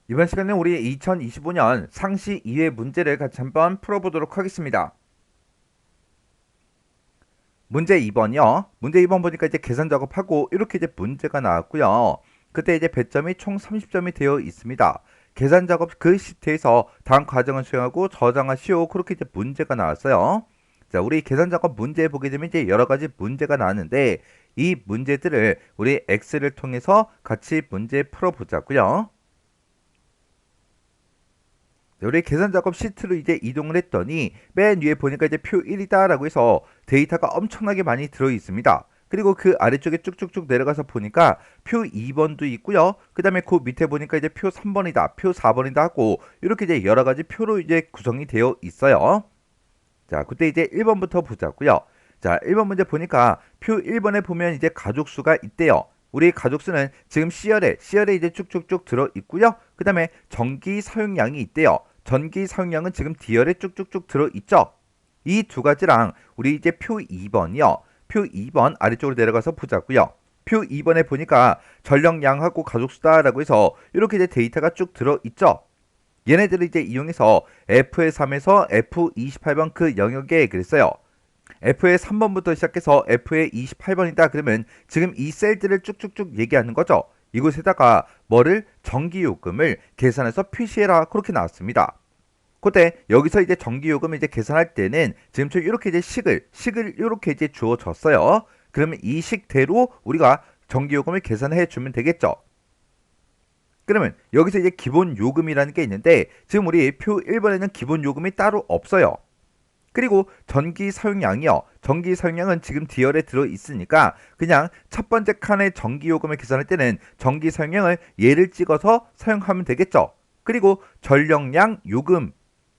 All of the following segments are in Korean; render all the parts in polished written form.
이번 시간에 우리 2025년 상시 2회 문제를 같이 한번 풀어보도록 하겠습니다. 문제 2번이요. 문제 2번 보니까 이제 계산 작업하고 이렇게 이제 문제가 나왔고요. 그때 이제 배점이 총 30점이 되어 있습니다. 계산 작업 그 시트에서 다음 과정을 수행하고 저장하시오. 그렇게 이제 문제가 나왔어요. 자, 우리 계산 작업 문제 보게 되면 이제 여러 가지 문제가 나왔는데 이 문제들을 우리 엑셀을 통해서 같이 문제 풀어보자고요. 우리 계산 작업 시트로 이제 이동을 했더니 맨 위에 보니까 이제 표 1이다라고 해서 데이터가 엄청나게 많이 들어 있습니다. 그리고 그 아래쪽에 쭉쭉쭉 내려가서 보니까 표 2번도 있고요. 그 다음에 그 밑에 보니까 이제 표 3번이다, 표 4번이다 하고 이렇게 이제 여러 가지 표로 이제 구성이 되어 있어요. 자, 그때 이제 1번부터 보자고요. 자, 1번 문제 보니까 표 1번에 보면 이제 가족 수가 있대요. 우리 가족 수는 지금 C열에 이제 쭉쭉쭉 들어 있고요. 그 다음에 전기 사용량이 있대요. 전기 사용량은 지금 D열에 쭉쭉쭉 들어 있죠. 이 두 가지랑 우리 이제 표 2번이요. 표 2번 아래쪽으로 내려가서 보자고요. 표 2번에 보니까 전력량하고 가족 수다라고 해서 이렇게 이제 데이터가 쭉 들어 있죠. 얘네들을 이제 이용해서 F의 3에서 F28번 그 영역에 그랬어요. F의 3번부터 시작해서 F의 28번이다 그러면 지금 이 셀들을 쭉쭉쭉 얘기하는 거죠. 이곳에다가 뭐를 전기요금을 계산해서 표시해라 그렇게 나왔습니다. 그때 여기서 이제 전기요금을 이제 계산할 때는 지금처럼 이렇게 이제 식을 이렇게 이제 주어졌어요. 그러면 이 식대로 우리가 전기요금을 계산해 주면 되겠죠. 그러면 여기서 이제 기본 요금이라는 게 있는데 지금 우리 표 1번에는 기본 요금이 따로 없어요. 그리고 전기 사용량이요. 전기 사용량은 지금 D열에 들어 있으니까 그냥 첫 번째 칸의 전기 요금을 계산할 때는 전기 사용량을 얘를 찍어서 사용하면 되겠죠. 그리고 전력량 요금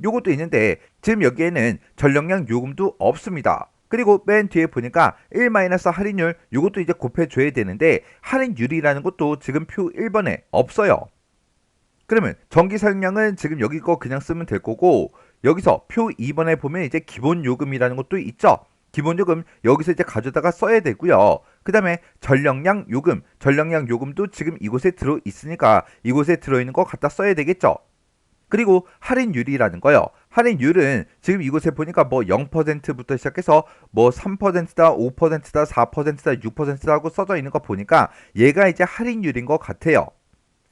요것도 있는데 지금 여기에는 전력량 요금도 없습니다. 그리고 맨 뒤에 보니까 1 할인율 요것도 이제 곱해줘야 되는데 할인율이라는 것도 지금 표 1번에 없어요. 그러면 전기 사용량은 지금 여기 거 그냥 쓰면 될 거고 여기서 표 2번에 보면 이제 기본 요금이라는 것도 있죠. 기본 요금 여기서 이제 가져다가 써야 되고요. 그 다음에 전력량 요금도 지금 이곳에 들어 있으니까 이곳에 들어있는 거 갖다 써야 되겠죠. 그리고 할인율이라는 거요. 할인율은 지금 이곳에 보니까 뭐 0%부터 시작해서 뭐 3%다, 5%다, 4%다, 6%다 하고 써져 있는 거 보니까 얘가 이제 할인율인 것 같아요.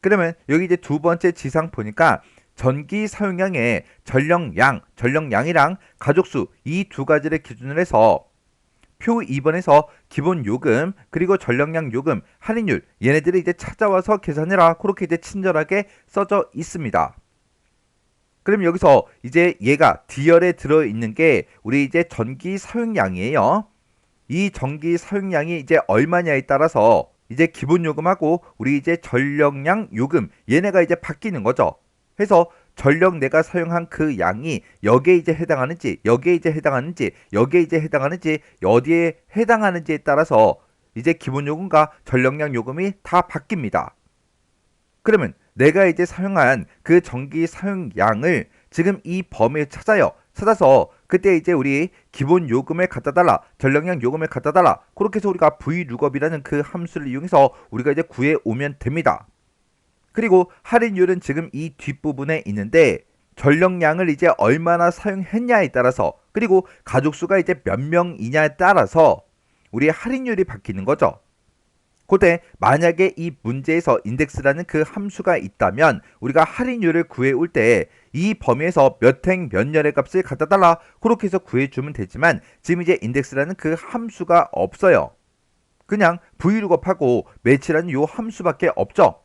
그러면 여기 이제 두 번째 지상 보니까 전기 사용량의 전력량이랑 가족수 이 두 가지를 기준으로 해서 표 2번에서 기본 요금 그리고 전력량 요금 할인율 얘네들이 이제 찾아와서 계산해라 그렇게 이제 친절하게 써져 있습니다. 그럼 여기서 이제 얘가 D열에 들어있는 게 우리 이제 전기 사용량이에요. 이 전기 사용량이 이제 얼마냐에 따라서 이제 기본 요금하고 우리 이제 전력량 요금 얘네가 이제 바뀌는 거죠. 해서 전력 내가 사용한 그 양이 여기에 이제 해당하는지 여기에 이제 해당하는지 여기에 이제 해당하는지 어디에 해당하는지에 따라서 이제 기본 요금과 전력량 요금이 다 바뀝니다. 그러면 내가 이제 사용한 그 전기 사용량을 지금 이 범위에 찾아요. 찾아서 그때 이제 우리 기본 요금을 갖다 달라, 전력량 요금을 갖다 달라. 그렇게 해서 우리가 vlookup이라는 그 함수를 이용해서 우리가 이제 구해 오면 됩니다. 그리고 할인율은 지금 이 뒷부분에 있는데 전력량을 이제 얼마나 사용했냐에 따라서 그리고 가족수가 이제 몇 명이냐에 따라서 우리의 할인율이 바뀌는 거죠. 그때 만약에 이 문제에서 인덱스라는 그 함수가 있다면 우리가 할인율을 구해올 때 이 범위에서 몇 행 몇 열의 값을 갖다 달라 그렇게 해서 구해주면 되지만 지금 이제 인덱스라는 그 함수가 없어요. 그냥 vlookup하고 매치라는 요 함수밖에 없죠.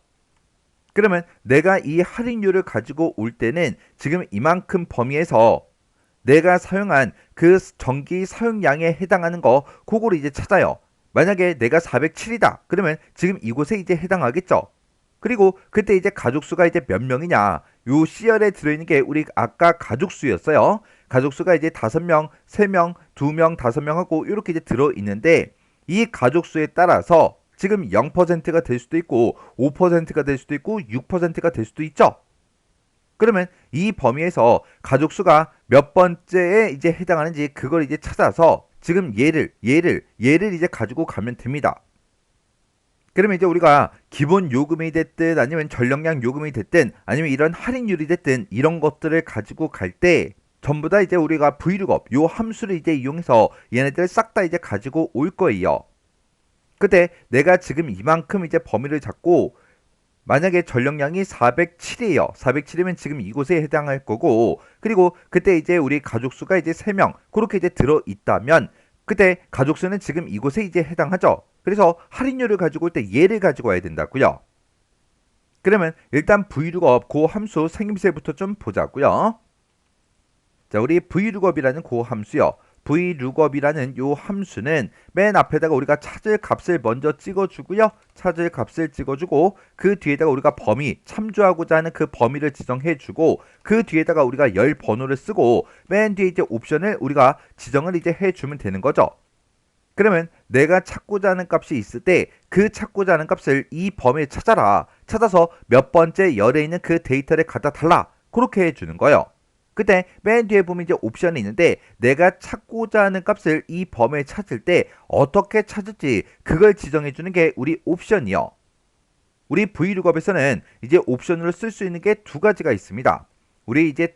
그러면 내가 이 할인율을 가지고 올 때는 지금 이만큼 범위에서 내가 사용한 그 전기 사용량에 해당하는 거 그거를 이제 찾아요. 만약에 내가 407이다 그러면 지금 이곳에 이제 해당하겠죠. 그리고 그때 이제 가족수가 이제 몇 명이냐 요 C열에 들어있는 게 우리 아까 가족수였어요. 가족수가 이제 5명, 3명, 2명, 5명 하고 이렇게 이제 들어있는데 이 가족수에 따라서 지금 0%가 될 수도 있고 5%가 될 수도 있고 6%가 될 수도 있죠. 그러면 이 범위에서 가족수가 몇 번째에 이제 해당하는지 그걸 이제 찾아서 지금 얘를 이제 가지고 가면 됩니다. 그러면 이제 우리가 기본 요금이 됐든 아니면 전력량 요금이 됐든 아니면 이런 할인율이 됐든 이런 것들을 가지고 갈 때 전부 다 이제 우리가 브이룩업 요 함수를 이제 이용해서 얘네들을 싹 다 이제 가지고 올 거예요. 그때 내가 지금 이만큼 이제 범위를 잡고 만약에 전력량이 407이에요. 407이면 지금 이곳에 해당할 거고, 그리고 그때 이제 우리 가족 수가 이제 3명 그렇게 이제 들어 있다면 그때 가족 수는 지금 이곳에 이제 해당하죠. 그래서 할인율을 가지고 올 때 얘를 가지고 와야 된다고요. 그러면 일단 vlookup 그 함수 생김새부터 좀 보자고요. 자, 우리 vlookup이라는 그 함수요. vlookup이라는 요 함수는 맨 앞에다가 우리가 찾을 값을 먼저 찍어주고요. 찾을 값을 찍어주고 그 뒤에다가 우리가 범위, 참조하고자 하는 그 범위를 지정해주고 그 뒤에다가 우리가 열 번호를 쓰고 맨 뒤에 이제 옵션을 우리가 지정을 이제 해주면 되는 거죠. 그러면 내가 찾고자 하는 값이 있을 때 그 찾고자 하는 값을 이 범위에 찾아라. 찾아서 몇 번째 열에 있는 그 데이터를 갖다 달라. 그렇게 해주는 거예요. 그때 맨 뒤에 보면 이제 옵션이 있는데 내가 찾고자 하는 값을 이 범위에 찾을 때 어떻게 찾을지 그걸 지정해 주는 게 우리 옵션이요. 우리 vlookup에서는 이제 옵션으로 쓸 수 있는 게 두 가지가 있습니다. 우리 이제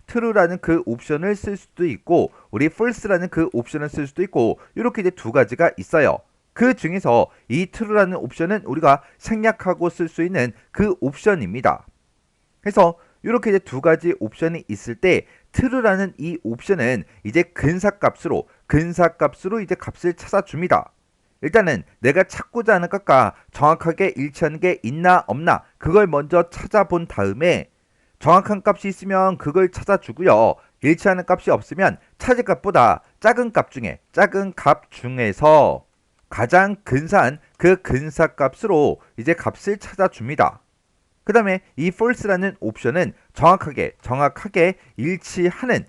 true라는 그 옵션을 쓸 수도 있고 우리 false라는 그 옵션을 쓸 수도 있고 이렇게 이제 두 가지가 있어요. 그 중에서 이 true라는 옵션은 우리가 생략하고 쓸 수 있는 그 옵션입니다. 그래서 이렇게 이제 두 가지 옵션이 있을 때 true라는 이 옵션은 이제 근사값으로 이제 값을 찾아줍니다. 일단은 내가 찾고자 하는 값과 정확하게 일치하는 게 있나 없나 그걸 먼저 찾아본 다음에 정확한 값이 있으면 그걸 찾아주고요. 일치하는 값이 없으면 찾을 값보다 작은 값 중에서 가장 근사한 그 근사값으로 이제 값을 찾아줍니다. 그 다음에 이 false라는 옵션은 정확하게 일치하는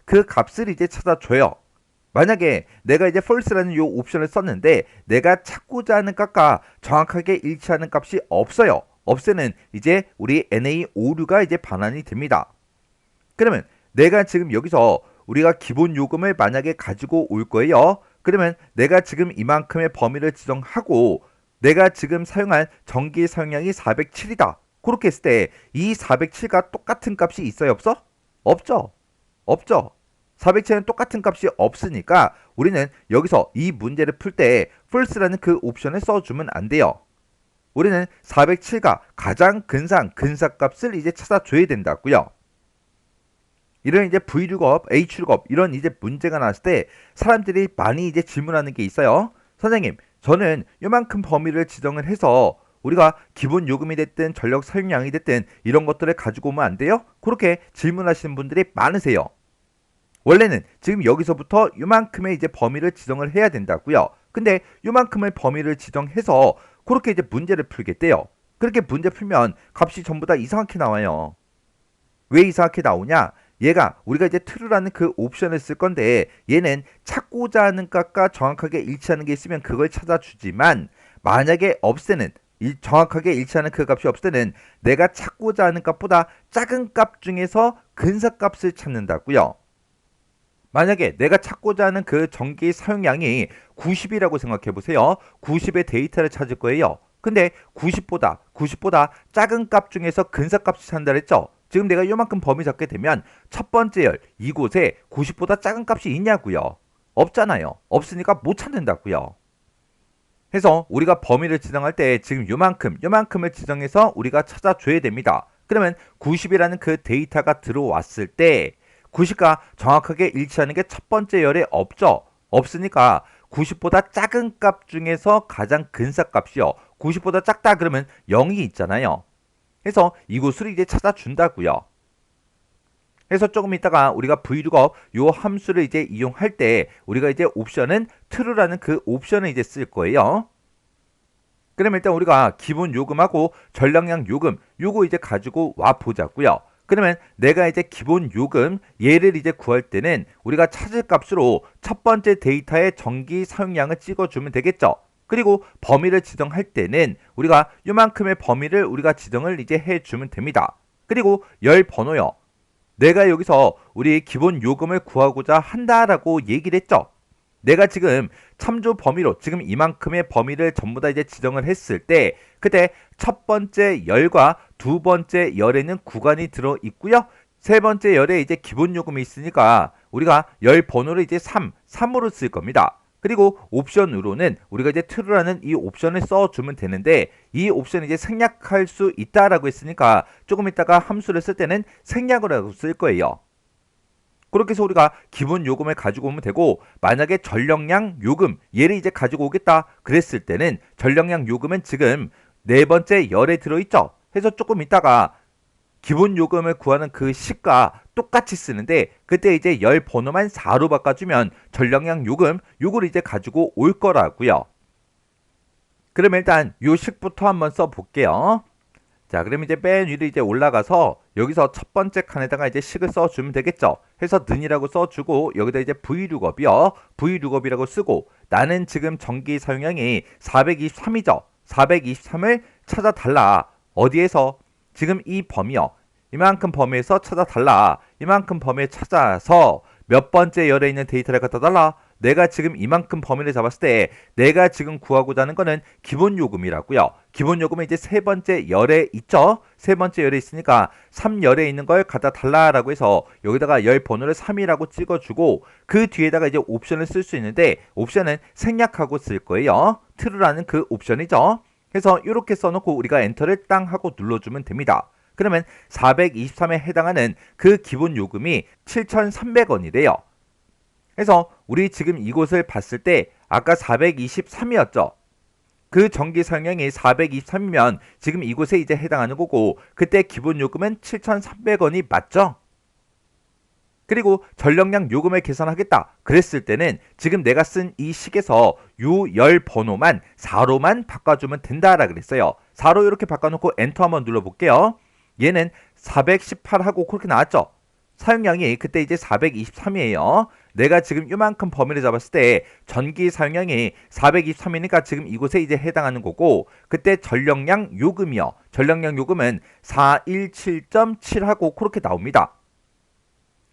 그 값을 이제 찾아줘요. 만약에 내가 이제 false라는 이 옵션을 썼는데 내가 찾고자 하는 값과 정확하게 일치하는 값이 없어요. 없애는 이제 우리 NA 오류가 이제 반환이 됩니다. 그러면 내가 지금 여기서 우리가 기본 요금을 만약에 가지고 올 거예요. 그러면 내가 지금 이만큼의 범위를 지정하고 내가 지금 사용한 전기 사용량이 407이다. 그렇게 했을 때 이 407과 똑같은 값이 있어요? 없어? 없죠. 407은 똑같은 값이 없으니까 우리는 여기서 이 문제를 풀 때 false라는 그 옵션을 써주면 안 돼요. 우리는 407과 가장 근사한 근사값을 이제 찾아줘야 된다고요. 이런 이제 vlookup, hlookup 이런 이제 문제가 나왔을 때 사람들이 많이 이제 질문하는 게 있어요. 선생님, 저는 요만큼 범위를 지정을 해서 우리가 기본 요금이 됐든 전력 사용량이 됐든 이런 것들을 가지고 오면 안 돼요? 그렇게 질문하시는 분들이 많으세요. 원래는 지금 여기서부터 요만큼의 이제 범위를 지정을 해야 된다고요. 근데 요만큼의 범위를 지정해서 그렇게 이제 문제를 풀겠대요. 그렇게 문제 풀면 값이 전부 다 이상하게 나와요. 왜 이상하게 나오냐? 얘가 우리가 이제 true라는 그 옵션을 쓸 건데 얘는 찾고자 하는 값과 정확하게 일치하는 게 있으면 그걸 찾아주지만 만약에 없애는 정확하게 일치하는 그 값이 없을 때는 내가 찾고자 하는 값보다 작은 값 중에서 근사값을 찾는다고요. 만약에 내가 찾고자 하는 그 전기 사용량이 90이라고 생각해 보세요. 90의 데이터를 찾을 거예요. 근데 90보다 작은 값 중에서 근사값을 찾는다 그랬죠. 지금 내가 요만큼 범위 잡게 되면 첫 번째 열 이곳에 90보다 작은 값이 있냐고요. 없잖아요. 없으니까 못 찾는다고요. 해서 우리가 범위를 지정할 때 지금 요만큼을 지정해서 우리가 찾아줘야 됩니다. 그러면 90이라는 그 데이터가 들어왔을 때 90과 정확하게 일치하는 게 첫 번째 열에 없죠. 없으니까 90보다 작은 값 중에서 가장 근사값이요. 90보다 작다 그러면 0이 있잖아요. 해서 이곳을 이제 찾아준다고요. 해서 조금 있다가 우리가 vlookup 요 함수를 이제 이용할 때 우리가 이제 옵션은 true라는 그 옵션을 이제 쓸 거예요. 그럼 일단 우리가 기본 요금하고 전량량 요금 요거 이제 가지고 와 보자고요. 그러면 내가 이제 기본 요금 얘를 이제 구할 때는 우리가 찾을 값으로 첫 번째 데이터의 전기 사용량을 찍어주면 되겠죠. 그리고 범위를 지정할 때는 우리가 요만큼의 범위를 우리가 지정을 이제 해주면 됩니다. 그리고 열 번호요. 내가 여기서 우리 기본 요금을 구하고자 한다라고 얘기를 했죠. 내가 지금 참조 범위로 지금 이만큼의 범위를 전부 다 이제 지정을 했을 때 그때 첫 번째 열과 두 번째 열에는 구간이 들어 있고요. 세 번째 열에 이제 기본 요금이 있으니까 우리가 열 번호를 이제 3으로 쓸 겁니다. 그리고 옵션으로는 우리가 이제 true라는 이 옵션을 써주면 되는데 이 옵션이 이제 생략할 수 있다라고 했으니까 조금 있다가 함수를 쓸 때는 생략을 하고 쓸 거예요. 그렇게 해서 우리가 기본 요금을 가지고 오면 되고 만약에 전력량 요금 얘를 이제 가지고 오겠다 그랬을 때는 전력량 요금은 지금 네 번째 열에 들어있죠. 해서 조금 있다가 기본 요금을 구하는 그 식과 똑같이 쓰는데 그때 이제 열 번호만 4로 바꿔주면 전력량 요금 요걸 이제 가지고 올 거라고요. 그럼 일단 요 식부터 한번 써볼게요. 자, 그럼 이제 맨 위로 이제 올라가서 여기서 첫 번째 칸에다가 이제 식을 써주면 되겠죠. 해서 는이라고 써주고 여기다 이제 vlookup이요. vlookup이라고 쓰고 나는 지금 전기 사용량이 423이죠. 423을 찾아달라. 어디에서? 지금 이 범위요. 이만큼 범위에서 찾아달라. 이만큼 범위에 찾아서 몇 번째 열에 있는 데이터를 갖다 달라. 내가 지금 이만큼 범위를 잡았을 때 내가 지금 구하고자 하는 거는 기본 요금이라고요. 기본 요금은 이제 세 번째 열에 있죠. 세 번째 열에 있으니까 3열에 있는 걸 갖다 달라라고 해서 여기다가 열 번호를 3이라고 찍어주고 그 뒤에다가 이제 옵션을 쓸 수 있는데 옵션은 생략하고 쓸 거예요. true라는 그 옵션이죠. 그래서 이렇게 써놓고 우리가 엔터를 땅 하고 눌러주면 됩니다. 그러면 423에 해당하는 그 기본 요금이 7,300원이래요. 그래서 우리 지금 이곳을 봤을 때 아까 423이었죠. 그 전기 사용량이 423이면 지금 이곳에 이제 해당하는 거고 그때 기본 요금은 7,300원이 맞죠? 그리고 전력량 요금을 계산하겠다 그랬을 때는 지금 내가 쓴 이 식에서 요 열 번호만 4로만 바꿔주면 된다라 그랬어요. 4로 이렇게 바꿔놓고 엔터 한번 눌러볼게요. 얘는 418하고 그렇게 나왔죠. 사용량이 그때 이제 423이에요. 내가 지금 이만큼 범위를 잡았을 때 전기 사용량이 423이니까 지금 이곳에 이제 해당하는 거고 그때 전력량 요금이요. 전력량 요금은 417.7하고 그렇게 나옵니다.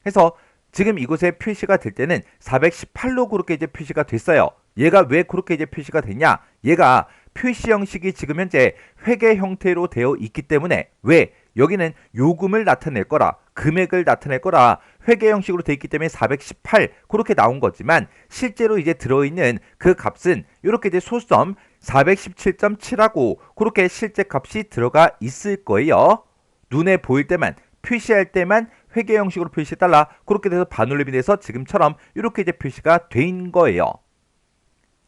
해서 지금 이곳에 표시가 될 때는 418로 그렇게 이제 표시가 됐어요. 얘가 왜 그렇게 이제 표시가 됐냐? 얘가 표시 형식이 지금 현재 회계 형태로 되어 있기 때문에 왜? 여기는 요금을 나타낼 거라 금액을 나타낼 거라 회계 형식으로 되어 있기 때문에 418 그렇게 나온 거지만 실제로 이제 들어있는 그 값은 이렇게 이제 소수점 417.7하고 그렇게 실제 값이 들어가 있을 거예요. 눈에 보일 때만 표시할 때만 회계 형식으로 표시해달라 그렇게 돼서 반올림이 돼서 지금처럼 이렇게 이제 표시가 된 거예요.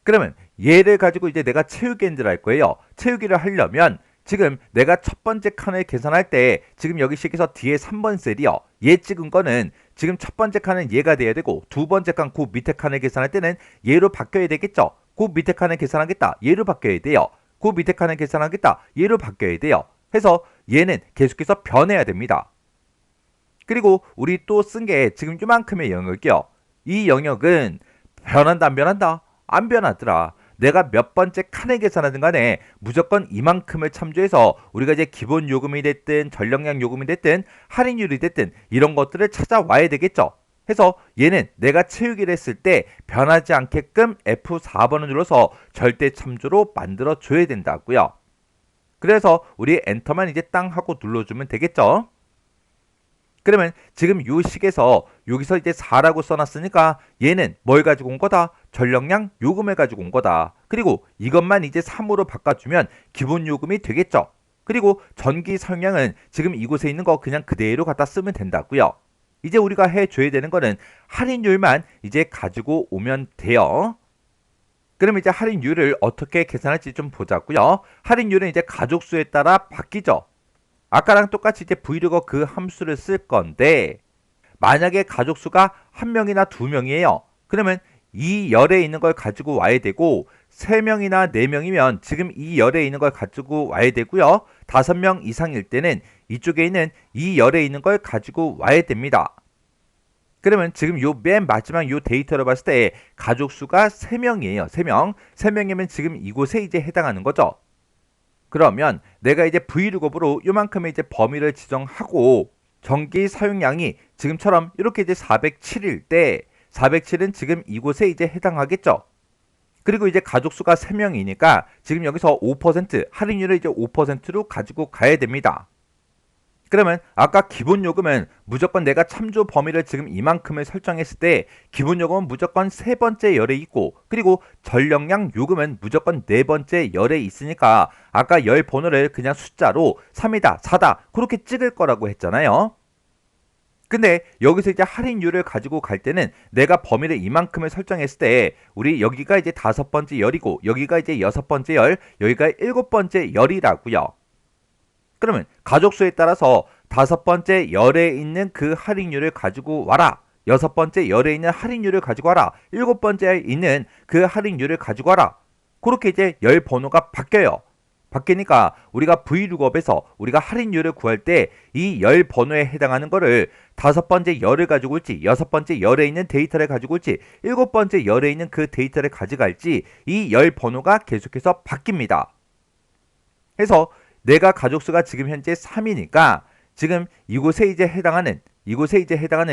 그러면 얘를 가지고 이제 내가 채우기 엔드를 할 거예요. 채우기를 하려면 지금 내가 첫 번째 칸을 계산할 때 지금 여기 식에서 뒤에 3번 셀이요. 얘 찍은 거는 지금 첫 번째 칸은 얘가 돼야 되고 두 번째 칸 그 밑에 칸을 계산할 때는 얘로 바뀌어야 되겠죠. 그 밑에 칸을 계산하겠다. 얘로 바뀌어야 돼요. 그 밑에 칸을 계산하겠다. 얘로 바뀌어야 돼요. 해서 얘는 계속해서 변해야 됩니다. 그리고 우리 또 쓴 게 지금 이만큼의 영역이요. 이 영역은 변한다 안 변한다? 안 변하더라. 내가 몇 번째 칸에 계산하든 간에 무조건 이만큼을 참조해서 우리가 이제 기본 요금이 됐든 전력량 요금이 됐든 할인율이 됐든 이런 것들을 찾아와야 되겠죠. 해서 얘는 내가 채우기를 했을 때 변하지 않게끔 F4번을 눌러서 절대 참조로 만들어 줘야 된다고요. 그래서 우리 엔터만 이제 땅 하고 눌러주면 되겠죠. 그러면 지금 요 식에서 여기서 이제 4라고 써놨으니까 얘는 뭘 가지고 온 거다? 전력량 요금을 가지고 온 거다. 그리고 이것만 이제 3으로 바꿔주면 기본 요금이 되겠죠. 그리고 전기 사용량은 지금 이곳에 있는 거 그냥 그대로 갖다 쓰면 된다고요. 이제 우리가 해줘야 되는 거는 할인율만 이제 가지고 오면 돼요. 그럼 이제 할인율을 어떻게 계산할지 좀 보자고요. 할인율은 이제 가족수에 따라 바뀌죠. 아까랑 똑같이 이제 브이로그 그 함수를 쓸 건데 만약에 가족수가 1명이나 2명이에요. 그러면 이 열에 있는 걸 가지고 와야 되고 3명이나 4명이면 지금 이 열에 있는 걸 가지고 와야 되고요. 5명 이상일 때는 이쪽에 있는 이 열에 있는 걸 가지고 와야 됩니다. 그러면 지금 요 맨 마지막 요 데이터를 봤을 때 가족수가 3명이에요. 3명. 3명이면 지금 이곳에 이제 해당하는 거죠. 그러면 내가 이제 브이룩업으로 요만큼의 이제 범위를 지정하고 전기 사용량이 지금처럼 이렇게 이제 407일 때 407은 지금 이곳에 이제 해당하겠죠. 그리고 이제 가족 수가 3명이니까 지금 여기서 5% 할인율을 이제 5%로 가지고 가야 됩니다. 그러면 아까 기본 요금은 무조건 내가 참조 범위를 지금 이만큼을 설정했을 때 기본 요금은 무조건 세 번째 열에 있고, 그리고 전력량 요금은 무조건 네 번째 열에 있으니까 아까 열 번호를 그냥 숫자로 3이다 4다 그렇게 찍을 거라고 했잖아요. 근데 여기서 이제 할인율을 가지고 갈 때는 내가 범위를 이만큼을 설정했을 때 우리 여기가 이제 다섯 번째 열이고 여기가 이제 여섯 번째 열, 여기가 일곱 번째 열이라고요. 그러면 가족수에 따라서 다섯 번째 열에 있는 그 할인율을 가지고 와라. 여섯 번째 열에 있는 할인율을 가지고 와라. 일곱 번째에 있는 그 할인율을 가지고 와라. 그렇게 이제 열 번호가 바뀌어요. 바뀌니까 우리가 V룩업에서 우리가 할인율을 구할 때 이 열 번호에 해당하는 거를 다섯 번째 열을 가지고 올지, 여섯 번째 열에 있는 데이터를 가지고 올지, 일곱 번째 열에 있는 그 데이터를 가져갈지 이 열 번호가 계속해서 바뀝니다. 그래서 내가 가족수가 지금 현재 3이니까 지금 이곳에 이제 해당하는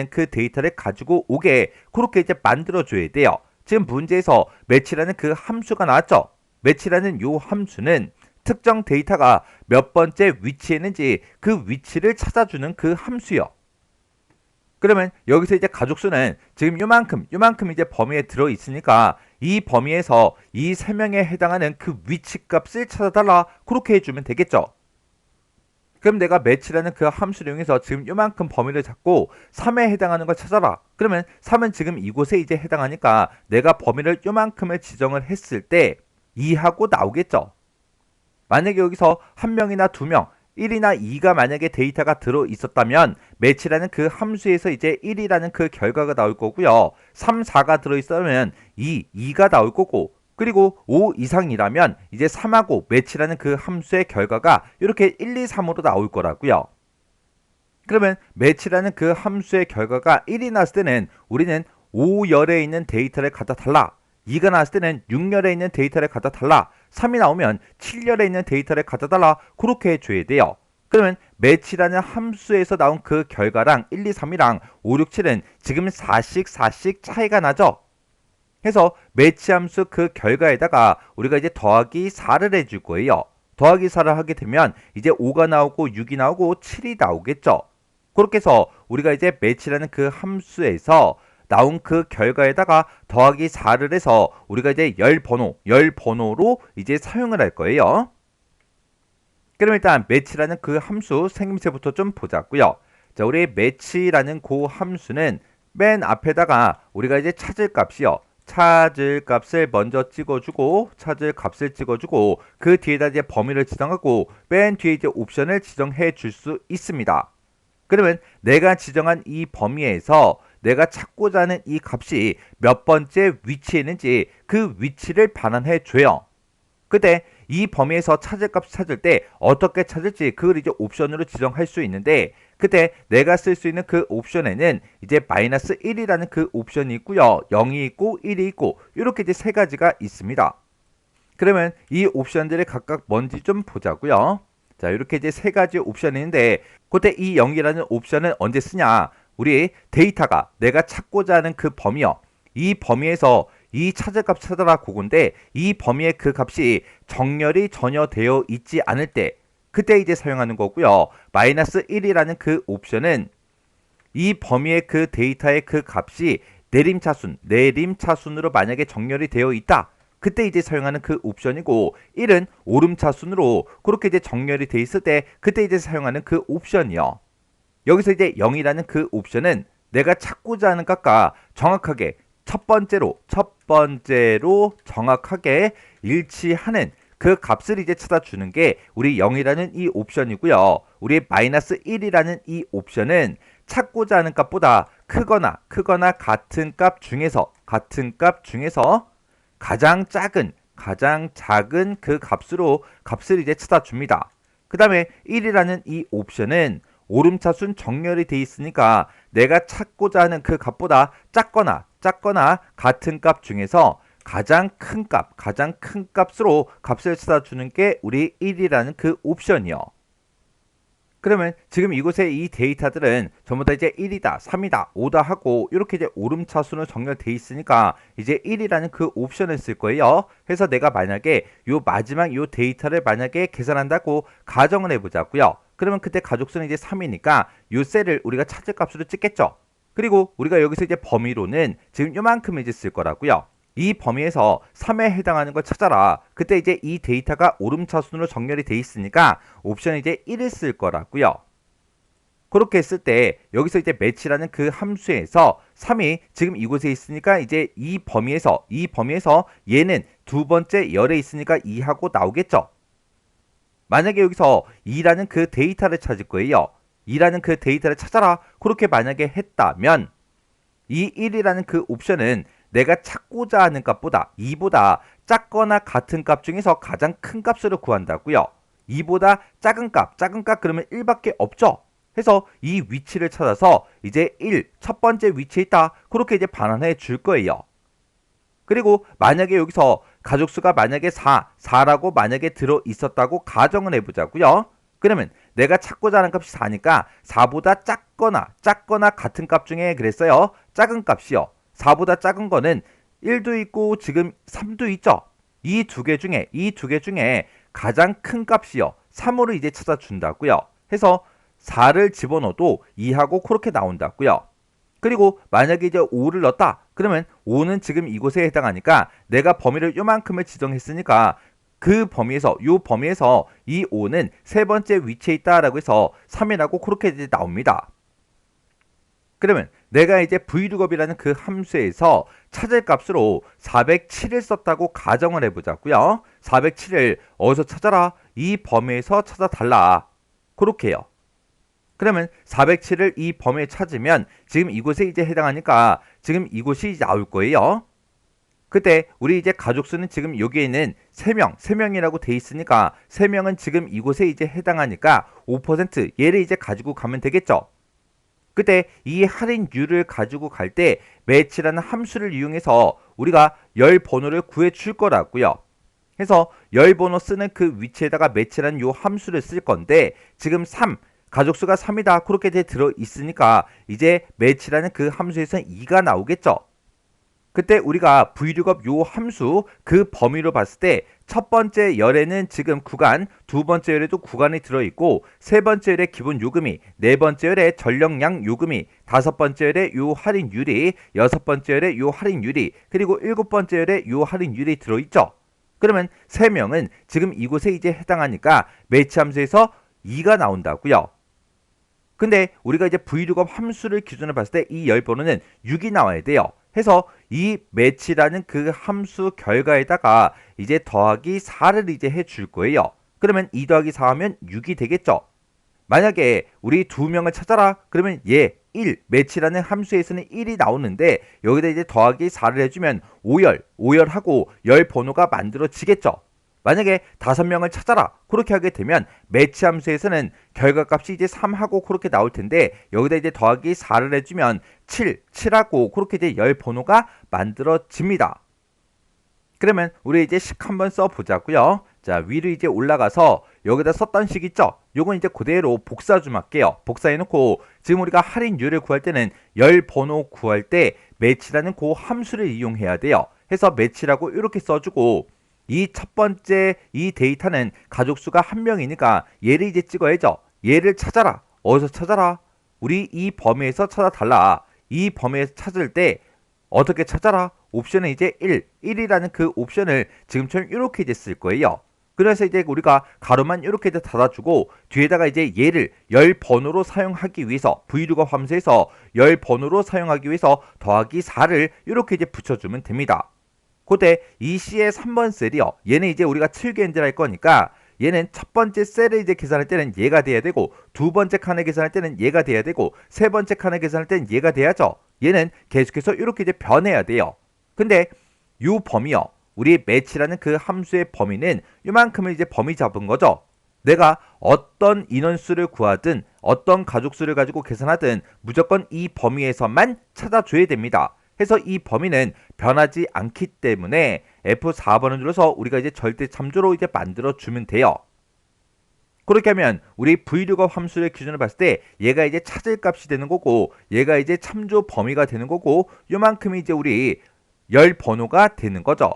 그 데이터를 가지고 오게 그렇게 이제 만들어줘야 돼요. 지금 문제에서 매치라는 그 함수가 나왔죠. 매치라는 요 함수는 특정 데이터가 몇 번째 위치에 있는지 그 위치를 찾아주는 그 함수요. 그러면 여기서 이제 가족수는 지금 요만큼 이제 범위에 들어 있으니까 이 범위에서 이 세 명에 해당하는 그 위치 값을 찾아달라 그렇게 해주면 되겠죠. 그럼 내가 매치라는 그 함수를 이용해서 지금 요만큼 범위를 잡고 3에 해당하는 걸 찾아라. 그러면 3은 지금 이곳에 이제 해당하니까 내가 범위를 요만큼을 지정을 했을 때 2하고 나오겠죠. 만약에 여기서 한 명이나 두 명, 1이나 2가 만약에 데이터가 들어 있었다면 매치라는 그 함수에서 이제 1이라는 그 결과가 나올 거고요. 3, 4가 들어 있으면 2가 나올 거고, 그리고 5 이상이라면 이제 3하고 매치라는 그 함수의 결과가 이렇게 1, 2, 3으로 나올 거라고요. 그러면 매치라는 그 함수의 결과가 1이 나왔을 때는 우리는 5열에 있는 데이터를 갖다 달라. 2가 나왔을 때는 6열에 있는 데이터를 갖다 달라. 3이 나오면 7열에 있는 데이터를 갖다 달라. 그렇게 해줘야 돼요. 그러면 매치라는 함수에서 나온 그 결과랑 1, 2, 3이랑 5, 6, 7은 지금 4씩 차이가 나죠. 해서 매치 함수 그 결과에다가 우리가 이제 더하기 4를 해줄 거예요. 더하기 4를 하게 되면 이제 5가 나오고 6이 나오고 7이 나오겠죠. 그렇게 해서 우리가 이제 매치라는 그 함수에서 나온 그 결과에다가 더하기 4를 해서 우리가 이제 열 번호로 이제 사용을 할 거예요. 그럼 일단 매치라는 그 함수 생김새부터 좀 보자고요. 자, 우리 매치라는 그 함수는 맨 앞에다가 우리가 이제 찾을 값이요. 찾을 값을 먼저 찍어주고 그 뒤에다 이제 범위를 지정하고 맨 뒤에 이제 옵션을 지정해 줄 수 있습니다. 그러면 내가 지정한 이 범위에서 내가 찾고자 하는 이 값이 몇 번째 위치에 있는지 그 위치를 반환해 줘요. 그때 이 범위에서 찾을 값 찾을 때 어떻게 찾을지 그걸 이제 옵션으로 지정할 수 있는데, 그때 내가 쓸 수 있는 그 옵션에는 이제 마이너스 1이라는 그 옵션이 있고요. 0이 있고 1이 있고 이렇게 이제 세 가지가 있습니다. 그러면 이 옵션들이 각각 뭔지 좀 보자고요. 자, 이렇게 이제 세 가지 옵션이 있는데 그때 이 0이라는 옵션은 언제 쓰냐? 우리 데이터가 내가 찾고자 하는 그 범위요. 이 범위에서 이 찾을 값 찾아라 그건데 이 범위의 그 값이 정렬이 전혀 되어 있지 않을 때 그때 이제 사용하는 거고요. 마이너스 1이라는 그 옵션은 이 범위의 그 데이터의 그 값이 내림차순으로 만약에 정렬이 되어 있다. 그때 이제 사용하는 그 옵션이고, 1은 오름차순으로 그렇게 이제 정렬이 되어 있을 때 그때 이제 사용하는 그 옵션이요. 여기서 이제 0이라는 그 옵션은 내가 찾고자 하는 값과 정확하게 첫 번째로 정확하게 일치하는 그 값을 이제 찾아주는 게 우리 0이라는 이 옵션이고요. 우리 마이너스 1이라는 이 옵션은 찾고자 하는 값보다 크거나 같은 값 중에서 가장 작은 그 값을 이제 찾아줍니다. 그 다음에 1이라는 이 옵션은 오름차순 정렬이 돼 있으니까 내가 찾고자 하는 그 값보다 작거나 같은 값 중에서 가장 큰 값으로 값을 찾아주는 게 우리 1이라는 그 옵션이요. 그러면 지금 이곳에 이 데이터들은 전부 다 이제 1이다, 3이다, 5다 하고 이렇게 이제 오름차순으로 정렬돼 있으니까 이제 1이라는 그 옵션을 쓸 거예요. 그래서 내가 만약에 요 마지막 요 데이터를 만약에 계산한다고 가정을 해보자고요. 그러면 그때 가족수는 이제 3이니까 요 셀을 우리가 찾을 값으로 찍겠죠. 그리고 우리가 여기서 이제 범위로는 지금 요만큼 이제 쓸 거라고요. 이 범위에서 3에 해당하는 걸 찾아라. 그때 이제 이 데이터가 오름차순으로 정렬이 돼 있으니까 옵션 이제 1을 쓸 거라고요. 그렇게 했을 때 여기서 이제 매치라는 그 함수에서 3이 지금 이곳에 있으니까 이제 이 범위에서 얘는 두 번째 열에 있으니까 2하고 나오겠죠. 만약에 여기서 2라는 그 데이터를 찾을 거예요. 2라는 그 데이터를 찾아라. 그렇게 만약에 했다면 이 1이라는 그 옵션은 내가 찾고자 하는 값보다 2보다 작거나 같은 값 중에서 가장 큰 값으로 구한다고요. 2보다 작은 값 그러면 1밖에 없죠. 해서 이 위치를 찾아서 이제 1, 첫 번째 위치에 있다. 그렇게 이제 반환해 줄 거예요. 그리고 만약에 여기서 가족수가 만약에 4라고 만약에 들어 있었다고 가정을 해보자고요. 그러면 내가 찾고자 하는 값이 4니까 4보다 작거나 같은 값 중에 그랬어요. 작은 값이요. 4보다 작은 거는 1도 있고 지금 3도 있죠. 이 두 개 중에 가장 큰 값이요. 3으로 이제 찾아준다고요. 해서 4를 집어넣어도 2하고 그렇게 나온다고요. 그리고 만약에 이제 5를 넣었다. 그러면 5는 지금 이곳에 해당하니까 내가 범위를 요만큼을 지정했으니까 그 범위에서 이 5는 세 번째 위치에 있다라고 해서 3이라고 그렇게 이제 나옵니다. 그러면 내가 이제 vlookup이라는 그 함수에서 찾을 값으로 407을 썼다고 가정을 해보자고요. 407을 어디서 찾아라? 이 범위에서 찾아달라. 그렇게 해요. 그러면 407을 이 범위에 찾으면 지금 이곳에 이제 해당하니까 지금 이곳이 이제 나올 거예요. 그때 우리 이제 가족수는 지금 여기에는 3명이라고 돼 있으니까 3명은 지금 이곳에 이제 해당하니까 5% 얘를 이제 가지고 가면 되겠죠. 그때 이 할인율을 가지고 갈 때 매치라는 함수를 이용해서 우리가 열 번호를 구해 줄 거라고요. 해서 열 번호 쓰는 그 위치에다가 매치라는 요 함수를 쓸 건데 지금 3 가족수가 3이다 그렇게 들어 있으니까 이제 매치라는 그 함수에서는 2가 나오겠죠. 그때 우리가 vlookup 요 함수 그 범위로 봤을 때 첫 번째 열에는 지금 구간, 두 번째 열에도 구간이 들어있고 세 번째 열에 기본 요금이, 네 번째 열에 전력량 요금이, 다섯 번째 열에 요 할인율이, 여섯 번째 열에 요 할인율이, 그리고 일곱 번째 열에 요 할인율이 들어있죠. 그러면 세 명은 지금 이곳에 이제 해당하니까 매치 함수에서 2가 나온다고요. 근데 우리가 이제 vlookup 함수를 기준으로 봤을 때 이 열 번호는 6이 나와야 돼요. 해서 이 매치라는 그 함수 결과에다가 이제 더하기 4를 이제 해줄 거예요. 그러면 2 더하기 4 하면 6이 되겠죠. 만약에 우리 두 명을 찾아라. 그러면 얘 1, 매치라는 함수에서는 1이 나오는데 여기다 이제 더하기 4를 해주면 5열하고 열 번호가 만들어지겠죠. 만약에 5명을 찾아라. 그렇게 하게 되면 매치 함수에서는 결과값이 이제 3하고 그렇게 나올 텐데 여기다 이제 더하기 4를 해주면 7하고 그렇게 이제 열 번호가 만들어집니다. 그러면 우리 이제 식 한번 써보자고요. 자, 위로 이제 올라가서 여기다 썼던 식 있죠? 요건 이제 그대로 복사 좀 할게요. 복사해놓고 지금 우리가 할인율을 구할 때는 열 번호 구할 때 매치라는 그 함수를 이용해야 돼요. 해서 매치라고 이렇게 써주고 이 첫 번째 이 데이터는 가족수가 한 명이니까 얘를 이제 찍어야죠. 얘를 찾아라. 어디서 찾아라? 우리 이 범위에서 찾아달라. 이 범위에서 찾을 때 어떻게 찾아라? 옵션은 이제 1이라는 그 옵션을 지금처럼 이렇게 이제 쓸 거예요. 그래서 이제 우리가 가로만 이렇게 이제 닫아주고 뒤에다가 이제 얘를 열 번호로 사용하기 위해서 vlookup 함수에서 열 번호로 사용하기 위해서 더하기 4를 이렇게 이제 붙여주면 됩니다. 그때 이 C의 3번 셀이요. 얘는 이제 우리가 7개인지를 할 거니까 얘는 첫 번째 셀을 이제 계산할 때는 얘가 돼야 되고 두 번째 칸을 계산할 때는 얘가 돼야 되고 세 번째 칸을 계산할 때는 얘가 돼야죠. 얘는 계속해서 이렇게 이제 변해야 돼요. 근데 요 범위요. 우리 매치라는 그 함수의 범위는 요만큼을 이제 범위 잡은 거죠. 내가 어떤 인원수를 구하든 어떤 가족수를 가지고 계산하든 무조건 이 범위에서만 찾아줘야 됩니다. 해서 이 범위는 변하지 않기 때문에 F4번을 눌러서 우리가 이제 절대 참조로 이제 만들어 주면 돼요. 그렇게 하면 우리 Vlookup 함수의 기준을 봤을 때 얘가 이제 찾을 값이 되는 거고 얘가 이제 참조 범위가 되는 거고 요만큼이 이제 우리 열 번호가 되는 거죠.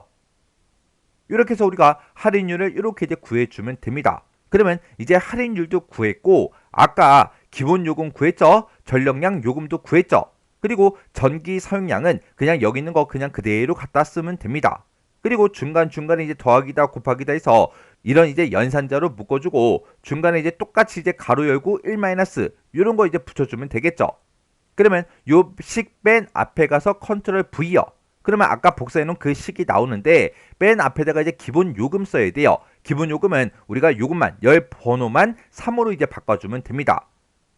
이렇게 해서 우리가 할인율을 이렇게 이제 구해주면 됩니다. 그러면 이제 할인율도 구했고 아까 기본 요금 구했죠. 전력량 요금도 구했죠. 그리고 전기 사용량은 그냥 여기 있는 거 그냥 그대로 갖다 쓰면 됩니다. 그리고 중간중간에 이제 더하기다 곱하기다 해서 이런 이제 연산자로 묶어주고 중간에 이제 똑같이 이제 가로 열고 1 마이너스 이런 거 이제 붙여주면 되겠죠. 그러면 요 식 맨 앞에 가서 컨트롤 V요. 그러면 아까 복사해놓은 그 식이 나오는데 맨 앞에다가 이제 기본 요금 써야 돼요. 기본 요금은 우리가 요금만 열 번호만 3으로 이제 바꿔주면 됩니다.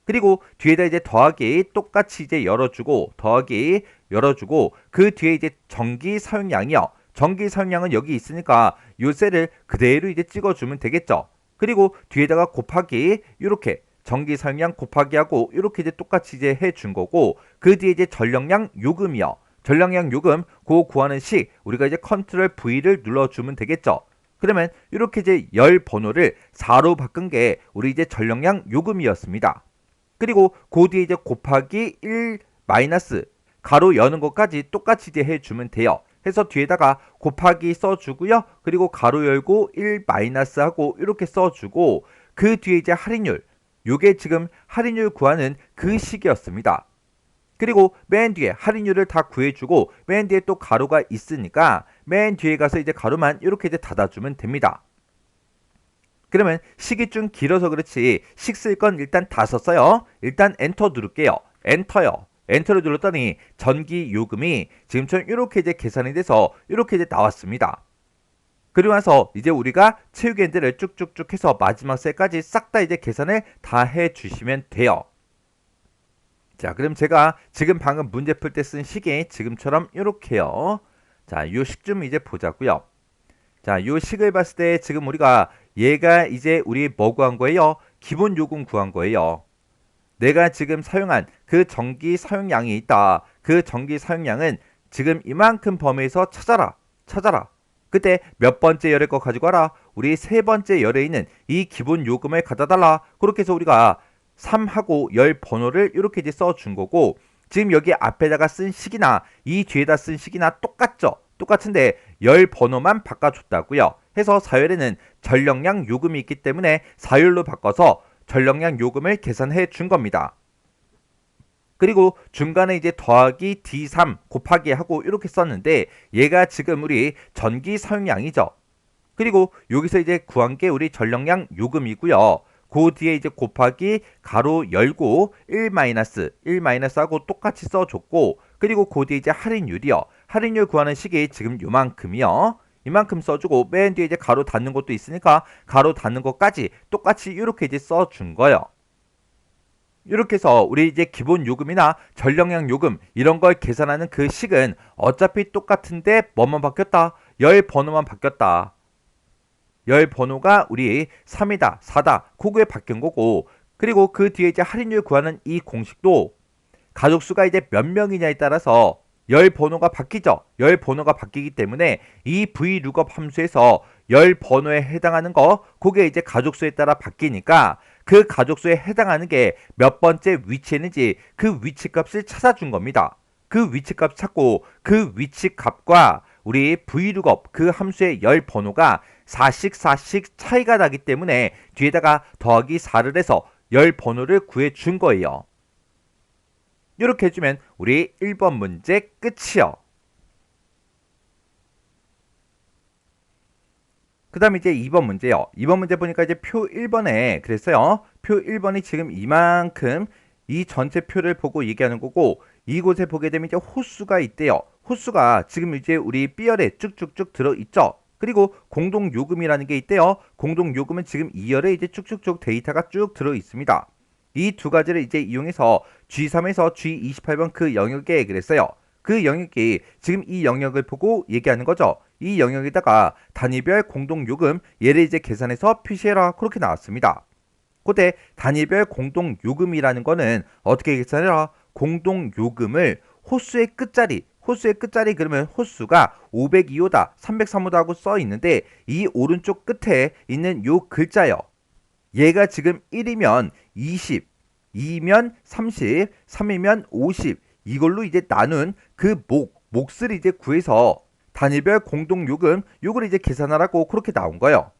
그리고 뒤에다 이제 더하기 똑같이 이제 열어주고 더하기 열어주고 그 뒤에 이제 전기 사용량이요. 전기 사용량은 여기 있으니까 요 셀을 그대로 이제 찍어주면 되겠죠. 그리고 뒤에다가 곱하기 이렇게 전기 사용량 곱하기 하고 이렇게 이제 똑같이 이제 해준 거고 그 뒤에 이제 전력량 요금이요. 전력량 요금 그 구하는 식 우리가 이제 컨트롤 V를 눌러주면 되겠죠. 그러면 이렇게 이제 열 번호를 4로 바꾼 게 우리 이제 전력량 요금이었습니다. 그리고 그 뒤에 이제 곱하기 1 마이너스 가로 여는 것까지 똑같이 이제 해주면 돼요. 해서 뒤에다가 곱하기 써주고요. 그리고 가로 열고 1 마이너스 하고 이렇게 써주고 그 뒤에 이제 할인율 요게 지금 할인율 구하는 그 식이었습니다. 그리고 맨 뒤에 할인율을 다 구해주고 맨 뒤에 또 가로가 있으니까 맨 뒤에 가서 이제 가로만 이렇게 이제 닫아주면 됩니다. 그러면 식이 좀 길어서 그렇지 식 쓸 건 일단 다 썼어요. 일단 엔터 누를게요. 엔터요. 엔터를 눌렀더니 전기 요금이 지금처럼 이렇게 이제 계산이 돼서 이렇게 이제 나왔습니다. 그리고 나서 이제 우리가 체육엔드를 쭉쭉쭉 해서 마지막 셀까지 싹 다 이제 계산을 다 해주시면 돼요. 자, 그럼 제가 지금 방금 문제 풀 때 쓴 식이 지금처럼 이렇게요. 자, 요 식 좀 이제 보자고요. 자, 요 식을 봤을 때 지금 우리가 얘가 이제 우리 뭐 구한 거예요? 기본 요금 구한 거예요. 내가 지금 사용한 그 전기 사용량이 있다. 그 전기 사용량은 지금 이만큼 범위에서 찾아라. 찾아라. 그때 몇 번째 열의 거 가지고 와라. 우리 세 번째 열에 있는 이 기본 요금을 갖다 달라. 그렇게 해서 우리가 3하고 열 번호를 이렇게 이제 써준 거고 지금 여기 앞에다가 쓴 식이나 이 뒤에다 쓴 식이나 똑같죠? 똑같은데 열 번호만 바꿔줬다고요. 해서 4열에는 전력량 요금이 있기 때문에 4열로 바꿔서 전력량 요금을 계산해 준 겁니다. 그리고 중간에 이제 더하기 D3 곱하기 하고 이렇게 썼는데 얘가 지금 우리 전기 사용량이죠. 그리고 여기서 이제 구한 게 우리 전력량 요금이고요. 그 뒤에 이제 곱하기 가로 열고 1 마이너스 하고 똑같이 써줬고 그리고 그 뒤에 이제 할인율이요. 할인율 구하는 식이 지금 요만큼이요. 이만큼 써주고 맨 뒤에 이제 가로 닫는 것도 있으니까 가로 닫는 것까지 똑같이 이렇게 이제 써준 거예요. 이렇게 해서 우리 이제 기본 요금이나 전력량 요금 이런 걸 계산하는 그 식은 어차피 똑같은데 뭐만 바뀌었다? 열 번호만 바뀌었다. 열 번호가 우리 3이다, 4다, 그거에 바뀐 거고 그리고 그 뒤에 이제 할인율 구하는 이 공식도 가족수가 이제 몇 명이냐에 따라서 열 번호가 바뀌죠. 열 번호가 바뀌기 때문에 이 Vlookup 함수에서 열 번호에 해당하는 거 그게 이제 가족수에 따라 바뀌니까 그 가족수에 해당하는 게 몇 번째 위치에 있는지 그 위치값을 찾아준 겁니다. 그 위치값 찾고 그 위치값과 우리 Vlookup 그 함수의 열 번호가 4씩 차이가 나기 때문에 뒤에다가 더하기 4를 해서 열 번호를 구해준 거예요. 이렇게 해주면 우리 1번 문제 끝이요. 그 다음에 이제 2번 문제요. 2번 문제 보니까 이제 표 1번에 그랬어요. 표 1번이 지금 이만큼 이 전체 표를 보고 얘기하는 거고 이곳에 보게 되면 이제 호수가 있대요. 호수가 지금 이제 우리 B열에 쭉쭉쭉 들어있죠. 그리고 공동요금이라는 게 있대요. 공동요금은 지금 2열에 이제 쭉쭉쭉 데이터가 쭉 들어있습니다. 이 두 가지를 이제 이용해서 G3에서 G28번 그 영역에 그랬어요. 그 영역이 지금 이 영역을 보고 얘기하는 거죠. 이 영역에다가 단위별 공동요금 얘를 이제 계산해서 표시해라 그렇게 나왔습니다. 그때 단위별 공동요금이라는 거는 어떻게 계산해라? 공동요금을 호수의 끝자리 그러면 호수가 502호다 303호다 하고 써 있는데 이 오른쪽 끝에 있는 요 글자요. 얘가 지금 1이면 20, 2면 30, 3이면 50 이걸로 이제 나눈 그 몫을 이제 구해서 단위별 공동요금 요걸 이제 계산하라고 그렇게 나온 거예요.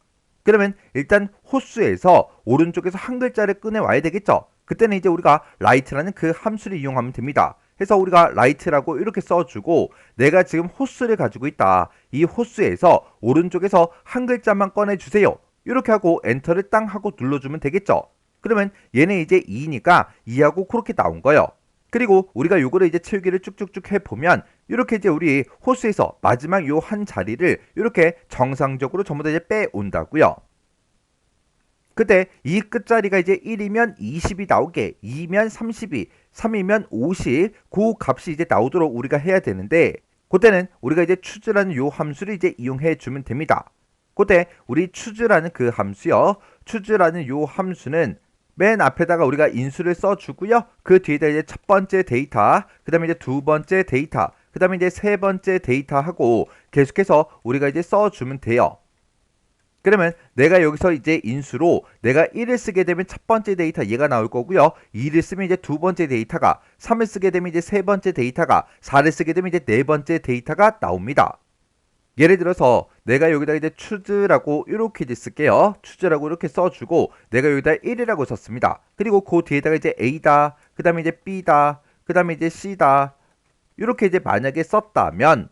그러면 일단 호수에서 오른쪽에서 한 글자를 꺼내와야 되겠죠. 그때는 이제 우리가 write라는 그 함수를 이용하면 됩니다. 해서 우리가 write라고 이렇게 써주고 내가 지금 호수를 가지고 있다. 이 호수에서 오른쪽에서 한 글자만 꺼내주세요. 이렇게 하고 엔터를 땅 하고 눌러주면 되겠죠. 그러면 얘는 이제 2니까 2하고 그렇게 나온 거예요. 그리고 우리가 요거를 이제 채우기를 쭉쭉쭉 해보면 이렇게 이제 우리 호수에서 마지막 요 한 자리를 이렇게 정상적으로 전부 다 이제 빼온다고요. 그때 이 끝자리가 이제 1이면 20이 나오게, 2면 32, 3이면 50, 그 값이 이제 나오도록 우리가 해야 되는데 그때는 우리가 이제 choose라는 요 함수를 이제 이용해 주면 됩니다. 그때 우리 choose라는 그 함수요. choose라는 요 함수는 맨 앞에다가 우리가 인수를 써주고요. 그 뒤에다 이제 첫 번째 데이터, 그 다음에 이제 두 번째 데이터, 그 다음에 이제 세 번째 데이터 하고 계속해서 우리가 이제 써주면 돼요. 그러면 내가 여기서 이제 인수로 내가 1을 쓰게 되면 첫 번째 데이터 얘가 나올 거고요. 2를 쓰면 이제 두 번째 데이터가, 3을 쓰게 되면 이제 세 번째 데이터가, 4를 쓰게 되면 이제 네 번째 데이터가 나옵니다. 예를 들어서 내가 여기다 이제 choose라고 이렇게 이제 쓸게요. choose라고 이렇게 써주고 내가 여기다 1이라고 썼습니다. 그리고 그 뒤에다가 이제 A다, 그 다음에 이제 B다, 그 다음에 이제 C다 이렇게 이제 만약에 썼다면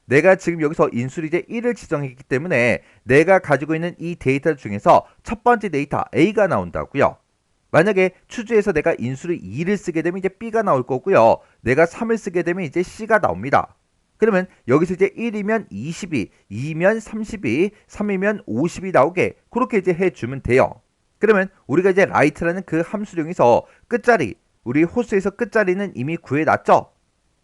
내가 지금 여기서 인수를 이제 1을 지정했기 때문에 내가 가지고 있는 이 데이터 중에서 첫 번째 데이터 A가 나온다고요. 만약에 choose에서 내가 인수를 2를 쓰게 되면 이제 B가 나올 거고요. 내가 3을 쓰게 되면 이제 C가 나옵니다. 그러면 여기서 이제 1이면 22, 2면 32, 3이면 50이 나오게 그렇게 이제 해주면 돼요. 그러면 우리가 이제 write라는 그 함수령에서 끝자리, 우리 호수에서 끝자리는 이미 구해놨죠?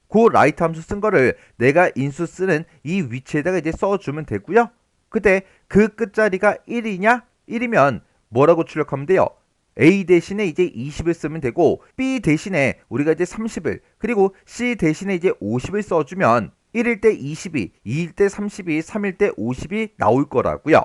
그 write 함수 쓴 거를 내가 인수 쓰는 이 위치에다가 이제 써주면 되고요. 그때 그 끝자리가 1이냐? 1이면 뭐라고 출력하면 돼요? A 대신에 이제 20을 쓰면 되고 B 대신에 우리가 이제 30을 그리고 C 대신에 이제 50을 써주면 1일 때 20이, 2일 때 30이, 3일 때 50이 나올 거라고요.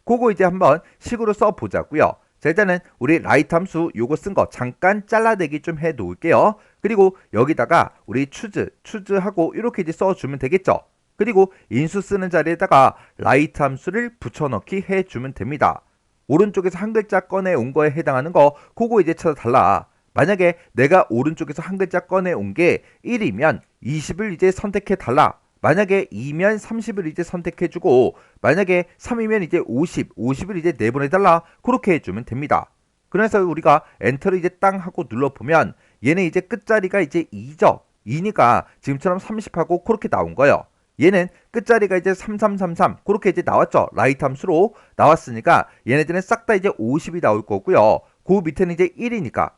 그거 이제 한번 식으로 써보자고요. 자, 일단은 우리 write 함수 요거 쓴 거 잠깐 잘라내기 좀 해 놓을게요. 그리고 여기다가 우리 choose하고 이렇게 이제 써주면 되겠죠. 그리고 인수 쓰는 자리에다가 write 함수를 붙여넣기 해주면 됩니다. 오른쪽에서 한 글자 꺼내 온 거에 해당하는 거 그거 이제 찾아달라. 만약에 내가 오른쪽에서 한 글자 꺼내 온 게 1이면 20을 이제 선택해 달라. 만약에 2면 30을 이제 선택해 주고 만약에 3이면 이제 50을 이제 내보내 달라. 그렇게 해주면 됩니다. 그래서 우리가 엔터를 이제 땅 하고 눌러보면 얘는 이제 끝자리가 이제 2죠. 2니까 지금처럼 30하고 그렇게 나온 거예요. 얘는 끝자리가 이제 3333 그렇게 이제 나왔죠. write 함수로 나왔으니까 얘네들은 싹 다 이제 50이 나올 거고요. 그 밑에는 이제 1이니까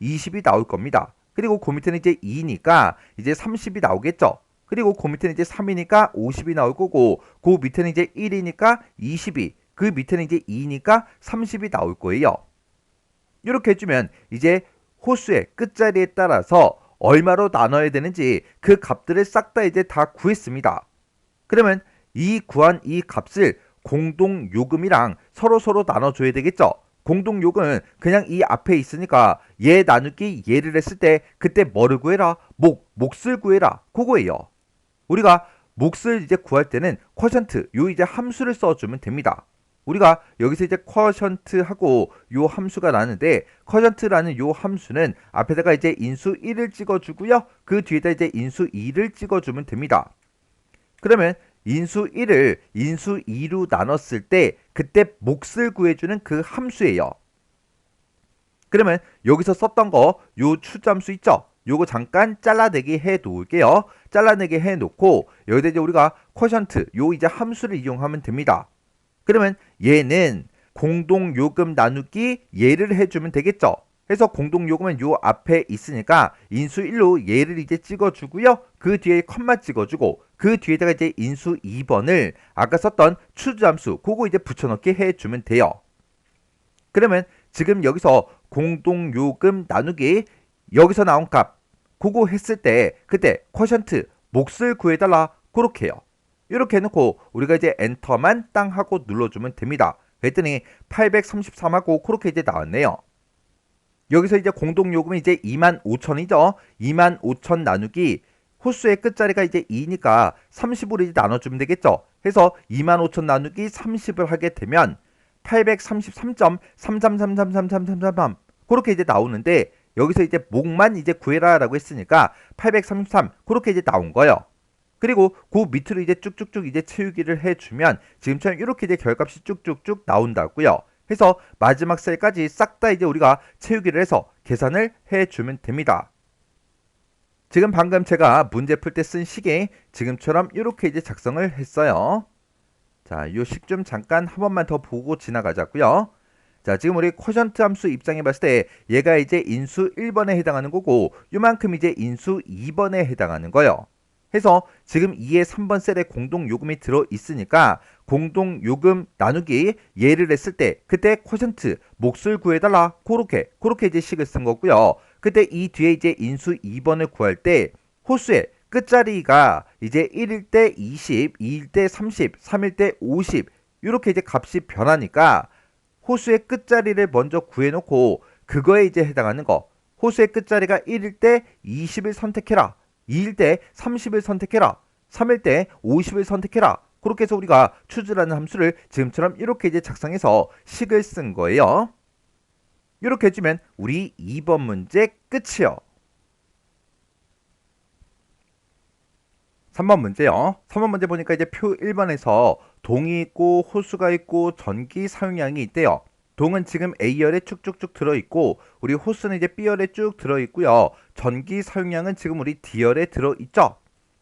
20이 나올 겁니다. 그리고 그 밑에는 이제 2니까 이제 30이 나오겠죠. 그리고 그 밑에는 이제 3이니까 50이 나올 거고 그 밑에는 이제 1이니까 20이 그 밑에는 이제 2니까 30이 나올 거예요. 이렇게 해주면 이제 호수의 끝자리에 따라서 얼마로 나눠야 되는지 그 값들을 싹 다 이제 다 구했습니다. 그러면 이 구한 이 값을 공동요금이랑 서로 나눠줘야 되겠죠. 공동요금은 그냥 이 앞에 있으니까 얘 나누기 얘를 했을 때 그때 뭐를 구해라? 몫을 구해라. 그거예요. 우리가 몫을 이제 구할 때는 쿼션트 요 이제 함수를 써주면 됩니다. 우리가 여기서 이제 쿼션트하고 요 함수가 나는데 쿼션트라는 요 함수는 앞에다가 이제 인수 1을 찍어주고요. 그 뒤에다 이제 인수 2를 찍어주면 됩니다. 그러면 인수 1을 인수 2로 나눴을 때 그때 몫을 구해주는 그 함수예요. 그러면 여기서 썼던 거 요 추잠수 있죠? 요거 잠깐 잘라내기 해 놓을게요. 잘라내기 해 놓고 여기다 이제 우리가 쿼션트 요 이제 함수를 이용하면 됩니다. 그러면 얘는 공동요금 나누기 얘를 해주면 되겠죠. 그래서 공동요금은 요 앞에 있으니까 인수 1로 얘를 이제 찍어주고요. 그 뒤에 컴마 찍어주고 그 뒤에다가 이제 인수 2번을 아까 썼던 추즈 함수 그거 이제 붙여넣기 해주면 돼요. 그러면 지금 여기서 공동요금 나누기 여기서 나온 값 그거 했을 때 그때 쿼션트 몫을 구해달라 그렇게 해요. 이렇게 해놓고 우리가 이제 엔터만 땅 하고 눌러주면 됩니다. 그랬더니 833하고 그렇게 이제 나왔네요. 여기서 이제 공동요금이 이제 25,000이죠. 25,000 나누기 호수의 끝자리가 이제 2니까 30으로 이제 나눠주면 되겠죠. 해서 25,000 나누기 30을 하게 되면 833.3333333 그렇게 이제 나오는데 여기서 이제 목만 이제 구해라라고 했으니까 833 그렇게 이제 나온 거예요. 그리고 그 밑으로 이제 쭉쭉쭉 이제 채우기를 해주면 지금처럼 이렇게 이제 결값이 쭉쭉쭉 나온다고요. 해서 마지막 셀까지 싹 다 이제 우리가 채우기를 해서 계산을 해주면 됩니다. 지금 방금 제가 문제 풀 때 쓴 식에 지금처럼 이렇게 이제 작성을 했어요. 자, 이 식 좀 잠깐 한 번만 더 보고 지나가자고요. 자, 지금 우리 쿼션트 함수 입장에 봤을 때 얘가 이제 인수 1번에 해당하는 거고 요만큼 이제 인수 2번에 해당하는 거예요. 해서 지금 2의 3번 셀에 공동요금이 들어있으니까 공동요금 나누기 예를 했을 때 그때 쿼션트 몫을 구해달라 그렇게 이제 식을 쓴 거고요. 그때 이 뒤에 이제 인수 2번을 구할 때 호수의 끝자리가 이제 1일 때 20, 2일 때 30, 3일 때 50 이렇게 이제 값이 변하니까 호수의 끝자리를 먼저 구해놓고 그거에 이제 해당하는 거 호수의 끝자리가 1일 때 20을 선택해라 2일 때 30을 선택해라 3일 때 50을 선택해라 그렇게 해서 우리가 추즈라는 함수를 지금처럼 이렇게 이제 작성해서 식을 쓴 거예요. 이렇게 해주면 우리 2번 문제 끝이요. 3번 문제요. 3번 문제 보니까 이제 표 1번에서 동이 있고 호수가 있고 전기 사용량이 있대요. 동은 지금 A열에 쭉쭉쭉 들어있고 우리 호수는 이제 B열에 쭉 들어있고요. 전기 사용량은 지금 우리 D열에 들어있죠.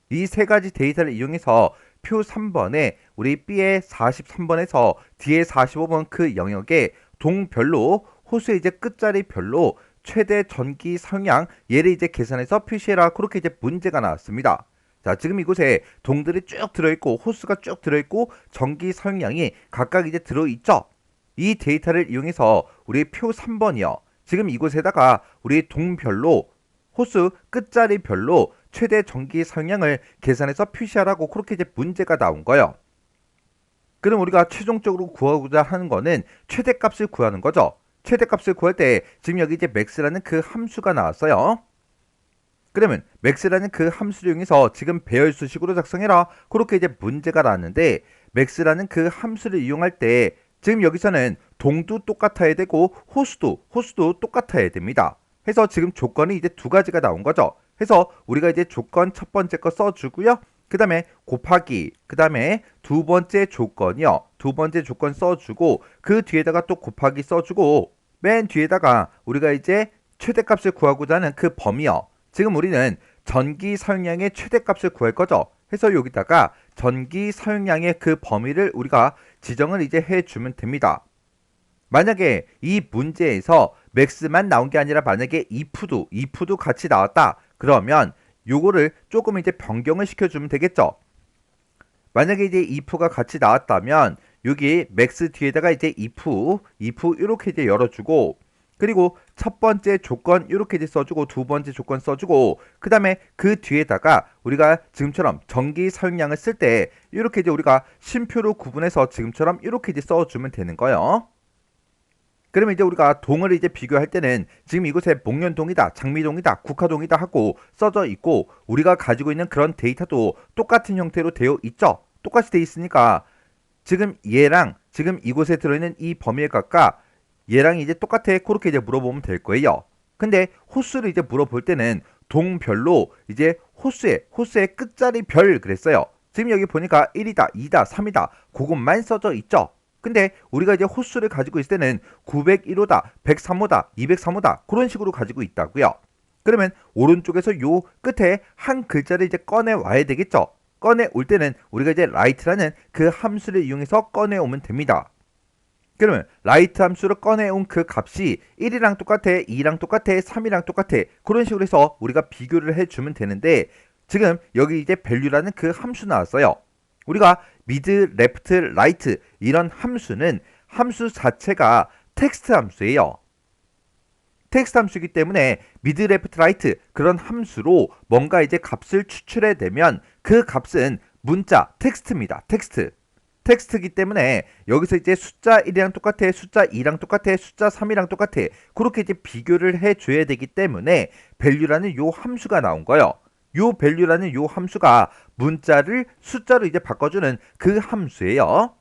이 세 가지 데이터를 이용해서 표 3번에 우리 B의 43번에서 D의 45번 그 영역에 동별로 호수의 이제 끝자리별로 최대 전기 사용량 얘를 이제 계산해서 표시해라 그렇게 이제 문제가 나왔습니다. 자, 지금 이곳에 동들이 쭉 들어있고 호수가 쭉 들어있고 전기 사용량이 각각 이제 들어있죠. 이 데이터를 이용해서 우리 표 3번이요. 지금 이곳에다가 우리 동별로 호수 끝자리별로 최대 전기 사용량을 계산해서 표시하라고 그렇게 이제 문제가 나온 거예요. 그럼 우리가 최종적으로 구하고자 하는 거는 최대값을 구하는 거죠. 최대값을 구할 때 지금 여기 이제 max라는 그 함수가 나왔어요. 그러면 max라는 그 함수를 이용해서 지금 배열수식으로 작성해라 그렇게 이제 문제가 나왔는데 max라는 그 함수를 이용할 때 지금 여기서는 동도 똑같아야 되고 호수도 똑같아야 됩니다. 해서 지금 조건이 이제 두 가지가 나온 거죠. 해서 우리가 이제 조건 첫 번째 거 써주고요. 그 다음에 곱하기 그 다음에 두 번째 조건이요. 두 번째 조건 써주고 그 뒤에다가 또 곱하기 써주고 맨 뒤에다가 우리가 이제 최대값을 구하고자 하는 그 범위요. 지금 우리는 전기 사용량의 최대값을 구할 거죠. 해서 여기다가 전기 사용량의 그 범위를 우리가 지정을 이제 해주면 됩니다. 만약에 이 문제에서 맥스만 나온 게 아니라 만약에 if도 같이 나왔다. 그러면 요거를 조금 이제 변경을 시켜주면 되겠죠. 만약에 이제 if가 같이 나왔다면 여기 맥스 뒤에다가 이제 if 이렇게 이제 열어주고 그리고 첫 번째 조건 이렇게 이제 써주고 두 번째 조건 써주고 그 다음에 그 뒤에다가 우리가 지금처럼 전기 사용량을 쓸 때 이렇게 이제 우리가 쉼표로 구분해서 지금처럼 이렇게 이제 써주면 되는 거예요. 그러면 이제 우리가 동을 이제 비교할 때는 지금 이곳에 목련동이다, 장미동이다, 국화동이다 하고 써져 있고 우리가 가지고 있는 그런 데이터도 똑같은 형태로 되어 있죠. 똑같이 되어 있으니까 지금 얘랑 지금 이곳에 들어있는 이 범위의 값과 얘랑 이제 똑같아 그렇게 이제 물어보면 될 거예요. 근데 호수를 이제 물어볼 때는 동별로 이제 호수의 끝자리 별 그랬어요. 지금 여기 보니까 1이다, 2다, 3이다 그것만 써져 있죠. 근데 우리가 이제 호수를 가지고 있을 때는 901호다, 103호다, 203호다 그런 식으로 가지고 있다고요. 그러면 오른쪽에서 요 끝에 한 글자를 이제 꺼내 와야 되겠죠. 꺼내 올 때는 우리가 이제 write라는 그 함수를 이용해서 꺼내 오면 됩니다. 그러면 write 함수를 꺼내온 그 값이 1이랑 똑같아, 2랑 똑같아, 3이랑 똑같아 그런 식으로 해서 우리가 비교를 해주면 되는데 지금 여기 이제 value라는 그 함수 나왔어요. 우리가 mid, left, right 이런 함수는 함수 자체가 텍스트 함수예요. 텍스트 함수이기 때문에 mid, left, right 그런 함수로 뭔가 이제 값을 추출해 내면 그 값은 문자, 텍스트입니다. 텍스트. 텍스트이기 때문에 여기서 이제 숫자 1이랑 똑같아, 숫자 2랑 똑같아, 숫자 3이랑 똑같아. 그렇게 이제 비교를 해줘야 되기 때문에 value라는 요 함수가 나온 거예요. 요 value라는 요 함수가 문자를 숫자로 이제 바꿔주는 그 함수예요.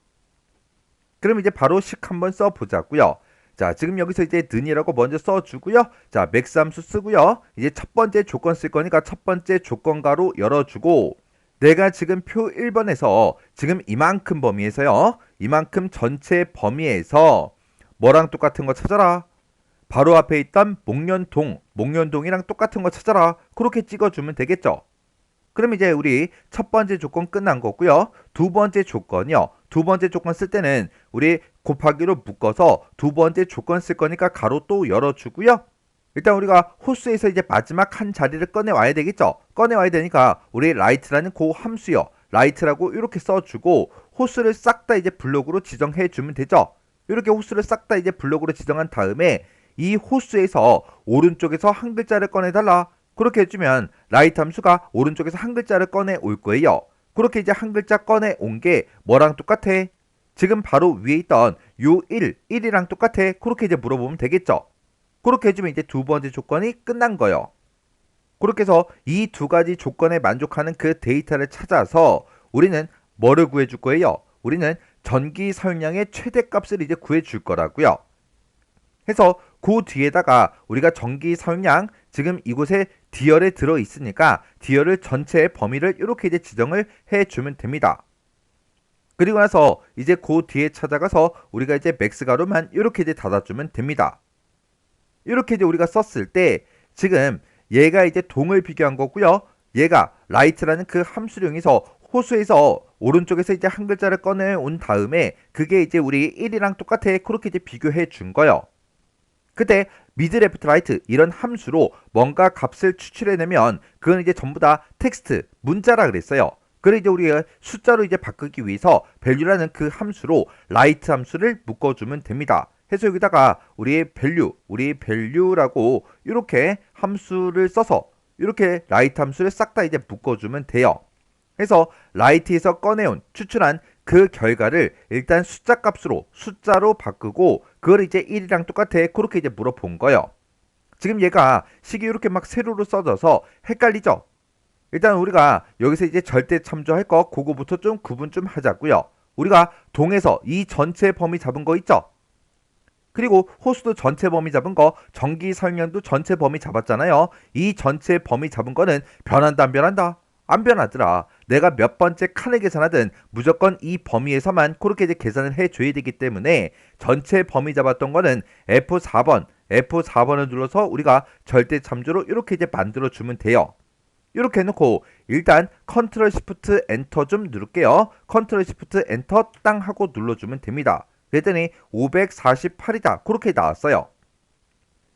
그럼 이제 바로 식 한번 써보자고요. 자, 지금 여기서 이제 는이라고 먼저 써주고요. 자, 맥스 함수 쓰고요. 이제 첫 번째 조건 쓸 거니까 첫 번째 조건가로 열어주고, 내가 지금 표 1번에서 지금 이만큼 범위에서요, 이만큼 전체 범위에서 뭐랑 똑같은 거 찾아라. 바로 앞에 있던 목련동이랑 똑같은 거 찾아라. 그렇게 찍어주면 되겠죠. 그럼 이제 우리 첫 번째 조건 끝난 거고요. 두 번째 조건이요. 두 번째 조건 쓸 때는 우리 곱하기로 묶어서 두 번째 조건 쓸 거니까 가로 또 열어주고요. 일단 우리가 호수에서 이제 마지막 한 자리를 꺼내와야 되겠죠. 꺼내와야 되니까 우리 라이트라는 그 함수요. 라이트라고 이렇게 써주고 호수를 싹 다 이제 블록으로 지정해 주면 되죠. 이렇게 호수를 싹 다 이제 블록으로 지정한 다음에 이 호수에서 오른쪽에서 한 글자를 꺼내달라. 그렇게 해주면 라이트 함수가 오른쪽에서 한 글자를 꺼내 올 거예요. 그렇게 이제 한 글자 꺼내 온 게 뭐랑 똑같아? 지금 바로 위에 있던 요 1이랑 똑같아. 그렇게 이제 물어보면 되겠죠. 그렇게 해주면 이제 두 번째 조건이 끝난 거예요. 그렇게 해서 이 두 가지 조건에 만족하는 그 데이터를 찾아서 우리는 뭐를 구해줄 거예요? 우리는 전기 사용량의 최대값을 이제 구해줄 거라고요. 해서 그 뒤에다가 우리가 전기 사용량 지금 이곳에 디열에 들어 있으니까 디열을 전체의 범위를 이렇게 이제 지정을 해주면 됩니다. 그리고 나서 이제 그 뒤에 찾아가서 우리가 이제 맥스 가로만 이렇게 이제 닫아주면 됩니다. 이렇게 이제 우리가 썼을 때 지금 얘가 이제 동을 비교한 거고요. 얘가 라이트라는 그 함수령에서 호수에서 오른쪽에서 이제 한 글자를 꺼내온 다음에 그게 이제 우리 1이랑 똑같아. 그렇게 이제 비교해 준 거예요. 그때 미드 레프트 라이트 이런 함수로 뭔가 값을 추출해내면 그건 이제 전부 다 텍스트 문자라 그랬어요. 그래 이제 우리가 숫자로 이제 바꾸기 위해서 value라는 그 함수로 라이트 함수를 묶어주면 됩니다. 해서 여기다가 우리의 value라고 이렇게 함수를 써서 이렇게 라이트 함수를 싹 다 이제 묶어주면 돼요. 해서 라이트에서 꺼내온 추출한 그 결과를 일단 숫자 값으로 숫자로 바꾸고 그걸 이제 1이랑 똑같아. 그렇게 이제 물어본 거예요. 지금 얘가 식이 이렇게 막 세로로 써져서 헷갈리죠? 일단 우리가 여기서 이제 절대 참조할 거 그거부터 좀 구분 좀 하자고요. 우리가 동에서 이 전체 범위 잡은 거 있죠? 그리고 호수도 전체 범위 잡은 거, 전기 사용량도 전체 범위 잡았잖아요. 이 전체 범위 잡은 거는 변한다 안 변한다? 안 변하더라. 내가 몇 번째 칸을 계산하든 무조건 이 범위에서만 그렇게 이제 계산을 해줘야 되기 때문에 전체 범위 잡았던 거는 F4번을 눌러서 우리가 절대 참조로 이렇게 이제 만들어주면 돼요. 이렇게 해놓고 일단 컨트롤 시프트 엔터 좀 누를게요. 컨트롤 시프트 엔터 땅 하고 눌러주면 됩니다. 그랬더니 548이다. 그렇게 나왔어요.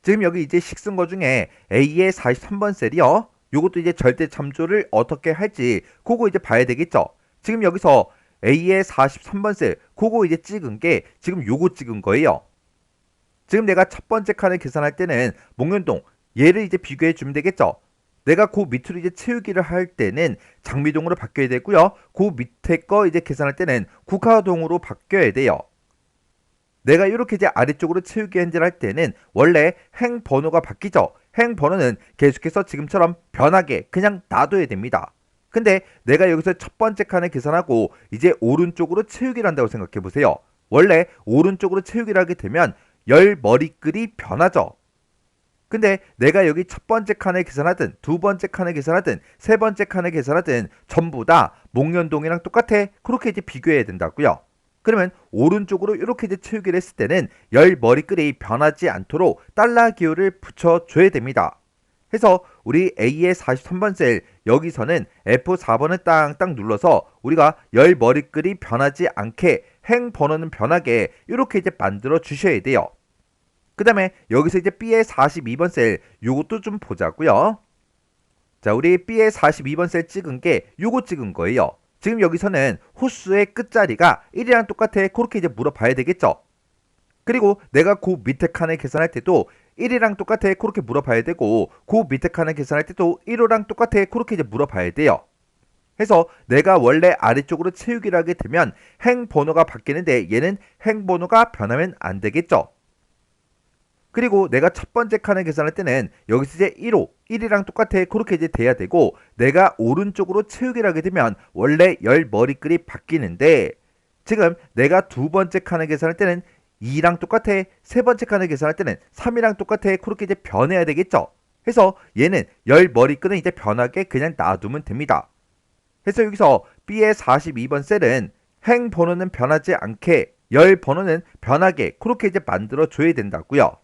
지금 여기 이제 식 쓴 거 중에 A의 43번 셀이요. 요것도 이제 절대 참조를 어떻게 할지 그거 이제 봐야 되겠죠. 지금 여기서 A의 43번 셀 그거 이제 찍은 게 지금 요거 찍은 거예요. 지금 내가 첫 번째 칸을 계산할 때는 목련동 얘를 이제 비교해 주면 되겠죠. 내가 그 밑으로 이제 채우기를 할 때는 장미동으로 바뀌어야 되고요. 그 밑에 거 이제 계산할 때는 국화동으로 바뀌어야 돼요. 내가 이렇게 이제 아래쪽으로 채우기 현질할 때는 원래 행 번호가 바뀌죠. 행 번호는 계속해서 지금처럼 변하게 그냥 놔둬야 됩니다. 근데 내가 여기서 첫 번째 칸을 계산하고 이제 오른쪽으로 채우기를 한다고 생각해 보세요. 원래 오른쪽으로 채우기를 하게 되면 열 머리글이 변하죠. 근데 내가 여기 첫 번째 칸을 계산하든 두 번째 칸을 계산하든 세 번째 칸을 계산하든 전부 다 목련동이랑 똑같아. 그렇게 이제 비교해야 된다고요. 그러면 오른쪽으로 이렇게 이제 채우기를 했을 때는 열 머리글이 변하지 않도록 달러 기호를 붙여줘야 됩니다. 해서 우리 A의 43번 셀 여기서는 F4번을 땅땅 눌러서 우리가 열 머리글이 변하지 않게 행 번호는 변하게 이렇게 이제 만들어 주셔야 돼요. 그 다음에 여기서 이제 B의 42번 셀 요것도 좀 보자고요. 자, 우리 B의 42번 셀 찍은 게 요거 찍은 거예요. 지금 여기서는 호수의 끝자리가 1이랑 똑같아. 그렇게 이제 물어봐야 되겠죠. 그리고 내가 그 밑에 칸을 계산할 때도 1이랑 똑같아. 그렇게 물어봐야 되고 그 밑에 칸을 계산할 때도 1호랑 똑같아. 그렇게 이제 물어봐야 돼요. 해서 내가 원래 아래쪽으로 채우기를 하게 되면 행 번호가 바뀌는데 얘는 행 번호가 변하면 안 되겠죠. 그리고 내가 첫 번째 칸을 계산할 때는 여기서 이제 1호, 1이랑 똑같아 그렇게 이제 돼야 되고, 내가 오른쪽으로 채우기를 하게 되면 원래 열 머리글이 바뀌는데, 지금 내가 두 번째 칸을 계산할 때는 2랑 똑같아, 세 번째 칸을 계산할 때는 3이랑 똑같아 그렇게 이제 변해야 되겠죠. 해서 얘는 열 머리글은 이제 변하게 그냥 놔두면 됩니다. 그래서 여기서 B의 42번 셀은 행 번호는 변하지 않게 열 번호는 변하게 그렇게 이제 만들어 줘야 된다고요.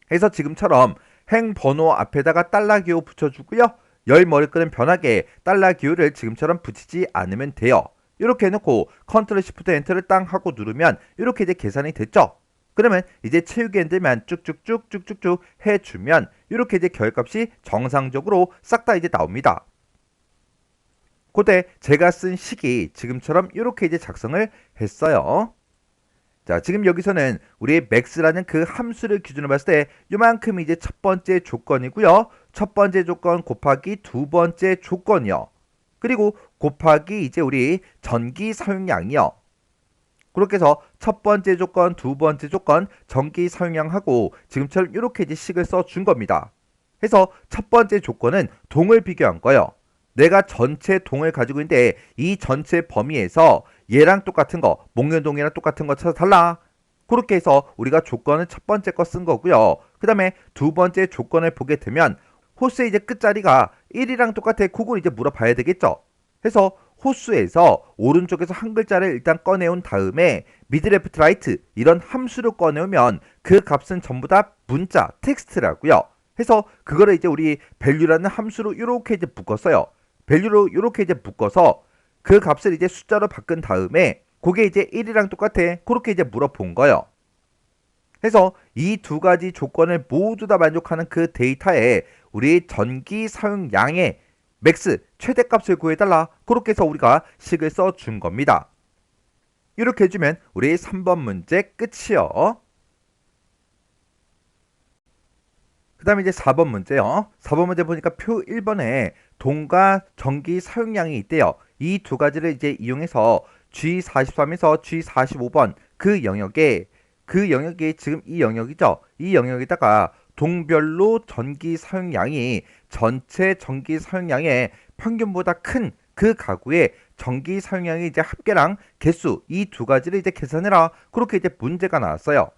그래서 지금처럼 행 번호 앞에다가 달러 기호 붙여주고요. 열 머리글은 변하게 달러 기호를 지금처럼 붙이지 않으면 돼요. 이렇게 해놓고 컨트롤 시프트 엔터를 땅 하고 누르면 이렇게 이제 계산이 됐죠. 그러면 이제 채우기 핸들만 쭉쭉쭉 해주면 이렇게 이제 결값이 정상적으로 싹 다 이제 나옵니다. 그때 제가 쓴 식이 지금처럼 이렇게 이제 작성을 했어요. 자, 지금 여기서는 우리 max라는 그 함수를 기준으로 봤을 때 요만큼이 이제 첫 번째 조건이고요. 첫 번째 조건 곱하기 두 번째 조건이요. 그리고 곱하기 이제 우리 전기 사용량이요. 그렇게 해서 첫 번째 조건, 두 번째 조건, 전기 사용량하고 지금처럼 이렇게 이제 식을 써준 겁니다. 해서 첫 번째 조건은 동을 비교한 거예요. 내가 전체 동을 가지고 있는데 이 전체 범위에서 얘랑 똑같은 거, 목련동이랑 똑같은 거 찾아달라. 그렇게 해서 우리가 조건은 첫 번째 거 쓴 거고요. 그 다음에 두 번째 조건을 보게 되면 호수의 이제 끝자리가 1이랑 똑같아. 그걸 이제 물어봐야 되겠죠. 해서 호수에서 오른쪽에서 한 글자를 일단 꺼내온 다음에 미드 레프트 라이트 이런 함수를 꺼내오면 그 값은 전부 다 문자, 텍스트라고요. 해서 그거를 이제 우리 value라는 함수로 이렇게 이제 묶었어요. value로 이렇게 이제 묶어서 그 값을 이제 숫자로 바꾼 다음에 그게 이제 1이랑 똑같아. 그렇게 이제 물어본 거예요. 해서 이 두 가지 조건을 모두 다 만족하는 그 데이터에 우리 전기 사용량의 맥스 최대값을 구해달라. 그렇게 해서 우리가 식을 써준 겁니다. 이렇게 해주면 우리 3번 문제 끝이요. 그 다음에 이제 4번 문제요. 4번 문제 보니까 표 1번에 동과 전기 사용량이 있대요. 이 두 가지를 이제 이용해서 G43에서 G45번 그 영역이 지금 이 영역이죠. 이 영역에다가 동별로 전기 사용량이 전체 전기 사용량의 평균보다 큰 그 가구의 전기 사용량의 이제 합계랑 개수 이 두 가지를 이제 계산해라. 그렇게 이제 문제가 나왔어요.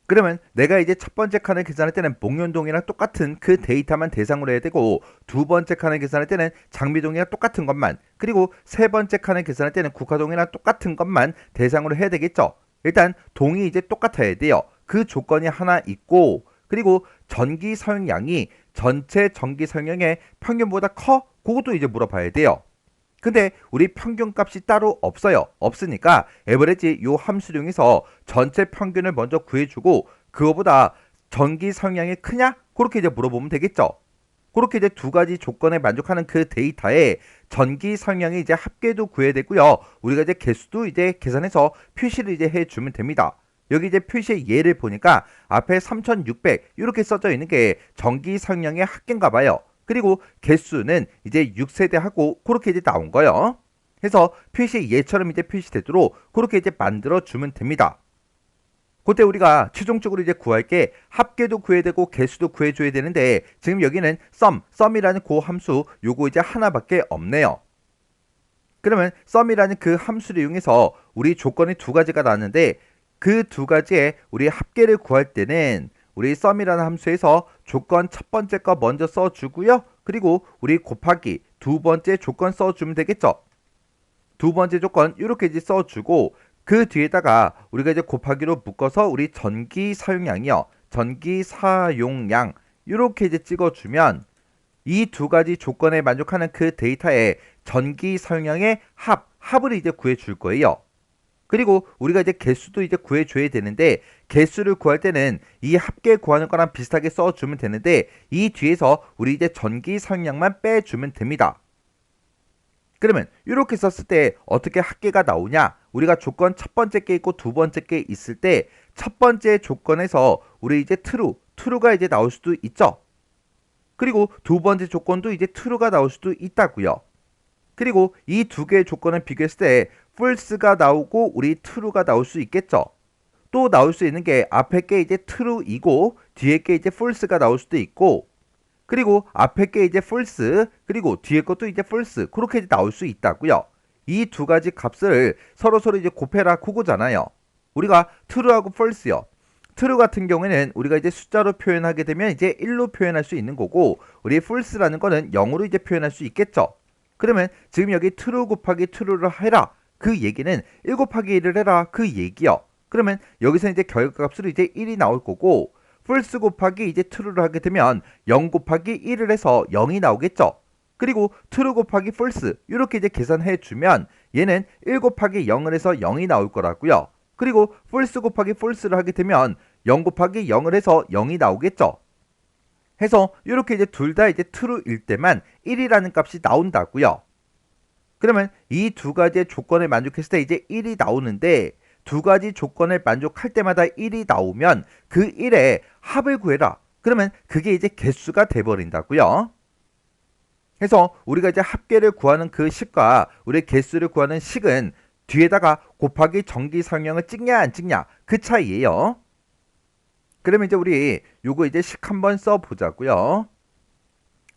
그러면 내가 이제 첫 번째 칸을 계산할 때는 목련동이랑 똑같은 그 데이터만 대상으로 해야 되고, 두 번째 칸을 계산할 때는 장미동이랑 똑같은 것만, 그리고 세 번째 칸을 계산할 때는 국화동이랑 똑같은 것만 대상으로 해야 되겠죠. 일단 동이 이제 똑같아야 돼요. 그 조건이 하나 있고, 그리고 전기 사용량이 전체 전기 사용량의 평균보다 커? 그것도 이제 물어봐야 돼요. 근데 우리 평균값이 따로 없어요. 없으니까 에버리지 요 함수를 이용해서 전체 평균을 먼저 구해주고, 그거보다 전기 사용량이 크냐? 그렇게 이제 물어보면 되겠죠. 그렇게 이제 두 가지 조건에 만족하는 그 데이터에 전기 사용량이 이제 합계도 구해야 되고요. 우리가 이제 개수도 이제 계산해서 표시를 이제 해주면 됩니다. 여기 이제 표시의 예를 보니까 앞에 3600 이렇게 써져 있는 게 전기 사용량의 합계인가 봐요. 그리고 개수는 이제 6세대하고 그렇게 이제 나온 거예요. 해서 표시 예처럼 이제 표시되도록 그렇게 이제 만들어 주면 됩니다. 그때 우리가 최종적으로 이제 구할 게 합계도 구해야 되고 개수도 구해줘야 되는데, 지금 여기는 sum이라는 그 함수 요거 이제 하나밖에 없네요. 그러면 sum이라는 그 함수를 이용해서 우리 조건이 두 가지가 나왔는데, 그 두 가지의 우리 합계를 구할 때는 우리 sum이라는 함수에서 조건 첫 번째 거 먼저 써주고요. 그리고 우리 곱하기 두 번째 조건 써주면 되겠죠. 두 번째 조건 이렇게 이제 써주고, 그 뒤에다가 우리가 이제 곱하기로 묶어서 우리 전기 사용량이요. 전기 사용량 이렇게 이제 찍어주면 이 두 가지 조건에 만족하는 그 데이터에 전기 사용량의 합을 이제 구해줄 거예요. 그리고 우리가 이제 개수도 이제 구해줘야 되는데, 개수를 구할 때는 이 합계 구하는 거랑 비슷하게 써주면 되는데, 이 뒤에서 우리 이제 전기 사용량만 빼주면 됩니다. 그러면 이렇게 썼을 때 어떻게 합계가 나오냐? 우리가 조건 첫 번째 게 있고 두 번째 게 있을 때 첫 번째 조건에서 우리 이제 true가 이제 나올 수도 있죠. 그리고 두 번째 조건도 이제 true가 나올 수도 있다고요. 그리고 이 두 개의 조건을 비교했을 때 false가 나오고 우리 true가 나올 수 있겠죠. 또 나올 수 있는 게 앞에 게 이제 true이고 뒤에 게 이제 false가 나올 수도 있고, 그리고 앞에 게 이제 false 그리고 뒤에 것도 이제 false 그렇게 나올 수 있다고요. 이 두 가지 값을 서로 이제 곱해라 그거잖아요. 우리가 true하고 false요. true 같은 경우에는 우리가 이제 숫자로 표현하게 되면 이제 1로 표현할 수 있는 거고, 우리 false라는 거는 0으로 이제 표현할 수 있겠죠. 그러면 지금 여기 true 곱하기 true를 해라 그 얘기는 1 곱하기 1을 해라 그 얘기요. 그러면 여기서 이제 결과값으로 이제 1이 나올 거고, false 곱하기 이제 true를 하게 되면 0 곱하기 1을 해서 0이 나오겠죠. 그리고 true 곱하기 false 이렇게 이제 계산해 주면 얘는 1 곱하기 0을 해서 0이 나올 거라고요. 그리고 false 곱하기 false를 하게 되면 0 곱하기 0을 해서 0이 나오겠죠. 해서 이렇게 이제 둘 다 이제 true일 때만 1이라는 값이 나온다고요. 그러면 이 두 가지의 조건을 만족했을 때 이제 1이 나오는데, 두 가지 조건을 만족할 때마다 1이 나오면 그 1의 합을 구해라. 그러면 그게 이제 개수가 돼버린다고요. 해서 우리가 이제 합계를 구하는 그 식과 우리 개수를 구하는 식은 뒤에다가 곱하기 정기설명을 찍냐 안 찍냐 그 차이예요. 그러면 이제 우리 요거 이제 식 한번 써보자고요.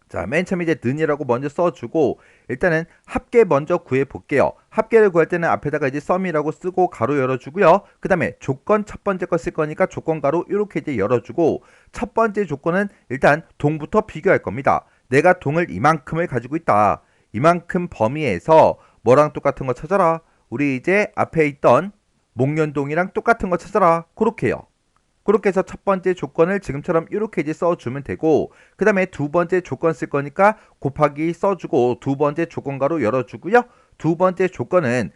자, 맨 처음에 이제 는이라고 먼저 써주고, 일단은 합계 먼저 구해볼게요. 합계를 구할 때는 앞에다가 이제 썸이라고 쓰고 가로 열어주고요. 그 다음에 조건 첫 번째 거 쓸 거니까 조건 가로 이렇게 이제 열어주고, 첫 번째 조건은 일단 동부터 비교할 겁니다. 내가 동을 이만큼을 가지고 있다. 이만큼 범위에서 뭐랑 똑같은 거 찾아라. 우리 이제 앞에 있던 목련동이랑 똑같은 거 찾아라. 그렇게요. 그렇게 해서 첫 번째 조건을 지금처럼 이렇게 이제 써주면 되고, 그 다음에 두 번째 조건 쓸 거니까 곱하기 써주고 두 번째 조건 가로 열어주고요. 두 번째 조건은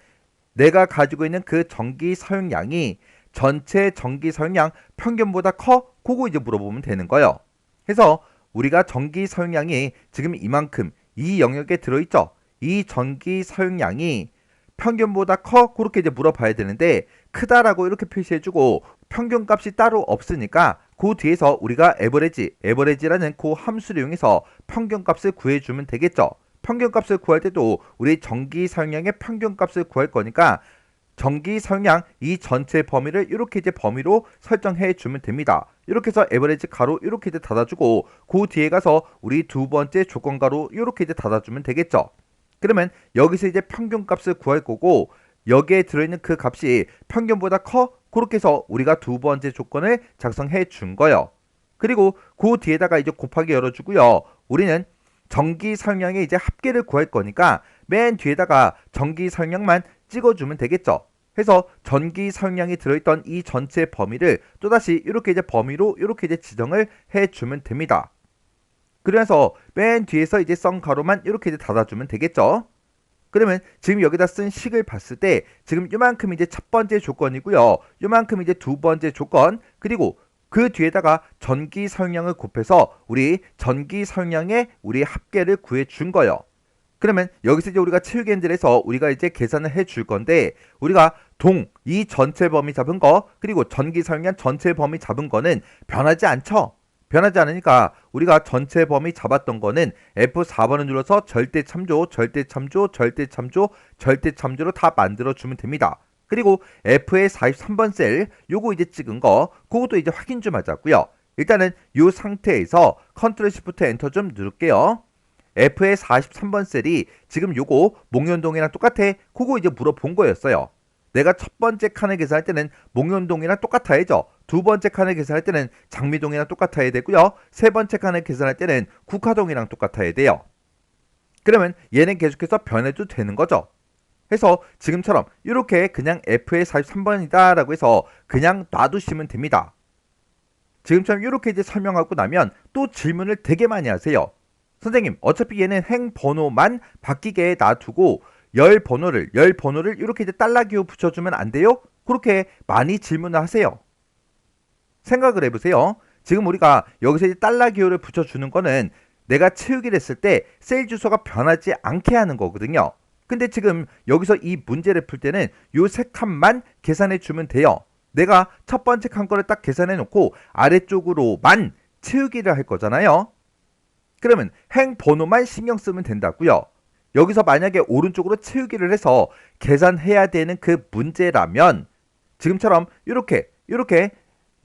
내가 가지고 있는 그 전기 사용량이 전체 전기 사용량 평균보다 커? 그거 이제 물어보면 되는 거예요. 그래서 우리가 전기 사용량이 지금 이만큼 이 영역에 들어있죠. 이 전기 사용량이 평균보다 커? 그렇게 이제 물어봐야 되는데, 크다라고 이렇게 표시해주고 평균값이 따로 없으니까 그 뒤에서 우리가 에버리지라는 그 함수를 이용해서 평균값을 구해주면 되겠죠. 평균값을 구할 때도 우리 전기 사용량의 평균값을 구할 거니까 전기 사용량 이 전체 범위를 이렇게 이제 범위로 설정해 주면 됩니다. 이렇게 해서 에버리지 가로 이렇게 이제 닫아주고 그 뒤에 가서 우리 두 번째 조건 가로 이렇게 이제 닫아주면 되겠죠. 그러면 여기서 이제 평균값을 구할 거고, 여기에 들어있는 그 값이 평균보다 커? 그렇게 해서 우리가 두 번째 조건을 작성해 준 거예요. 그리고 그 뒤에다가 이제 곱하기 열어주고요. 우리는 전기 사용량의 이제 합계를 구할 거니까 맨 뒤에다가 전기 사용량만 찍어주면 되겠죠. 해서 전기 사용량이 들어있던 이 전체 범위를 또다시 이렇게 이제 범위로 이렇게 이제 지정을 해주면 됩니다. 그래서 맨 뒤에서 이제 선 가로만 이렇게 이제 닫아주면 되겠죠. 그러면 지금 여기다 쓴 식을 봤을 때 지금 요만큼 이제 첫 번째 조건이고요. 요만큼 이제 두 번째 조건, 그리고 그 뒤에다가 전기 사용량을 곱해서 우리 전기 사용량의 우리 합계를 구해 준 거예요. 그러면 여기서 이제 우리가 치우겐들에서 우리가 이제 계산을 해 줄 건데, 우리가 이 전체 범위 잡은 거 그리고 전기 사용량 전체 범위 잡은 거는 변하지 않죠. 변하지 않으니까 우리가 전체 범위 잡았던 거는 F4번을 눌러서 절대 참조, 절대 참조, 절대 참조, 절대 참조로 다 만들어 주면 됩니다. 그리고 F의 43번 셀 요거 이제 찍은 거 그것도 이제 확인 좀 하자고요. 일단은 이 상태에서 컨트롤 시프트 엔터 좀 누를게요. F의 43번 셀이 지금 요거 목련동이랑 똑같아? 그거 이제 물어본 거였어요. 내가 첫 번째 칸을 계산할 때는 목련동이랑 똑같아야죠. 두 번째 칸을 계산할 때는 장미동이랑 똑같아야 되고요. 세 번째 칸을 계산할 때는 국화동이랑 똑같아야 돼요. 그러면 얘는 계속해서 변해도 되는 거죠. 해서 지금처럼 이렇게 그냥 F의 43번이다 라고 해서 그냥 놔두시면 됩니다. 지금처럼 이렇게 이제 설명하고 나면 또 질문을 되게 많이 하세요. 선생님, 어차피 얘는 행번호만 바뀌게 놔두고 열 번호를 이렇게 이제 달러기호 붙여주면 안 돼요? 그렇게 많이 질문을 하세요. 생각을 해보세요. 지금 우리가 여기서 이제 달러기호를 붙여주는 거는 내가 채우기를 했을 때 셀 주소가 변하지 않게 하는 거거든요. 근데 지금 여기서 이 문제를 풀 때는 요 세 칸만 계산해 주면 돼요. 내가 첫 번째 칸 거를 딱 계산해 놓고 아래쪽으로만 채우기를 할 거잖아요. 그러면 행번호만 신경 쓰면 된다고요. 여기서 만약에 오른쪽으로 채우기를 해서 계산해야 되는 그 문제라면 지금처럼 이렇게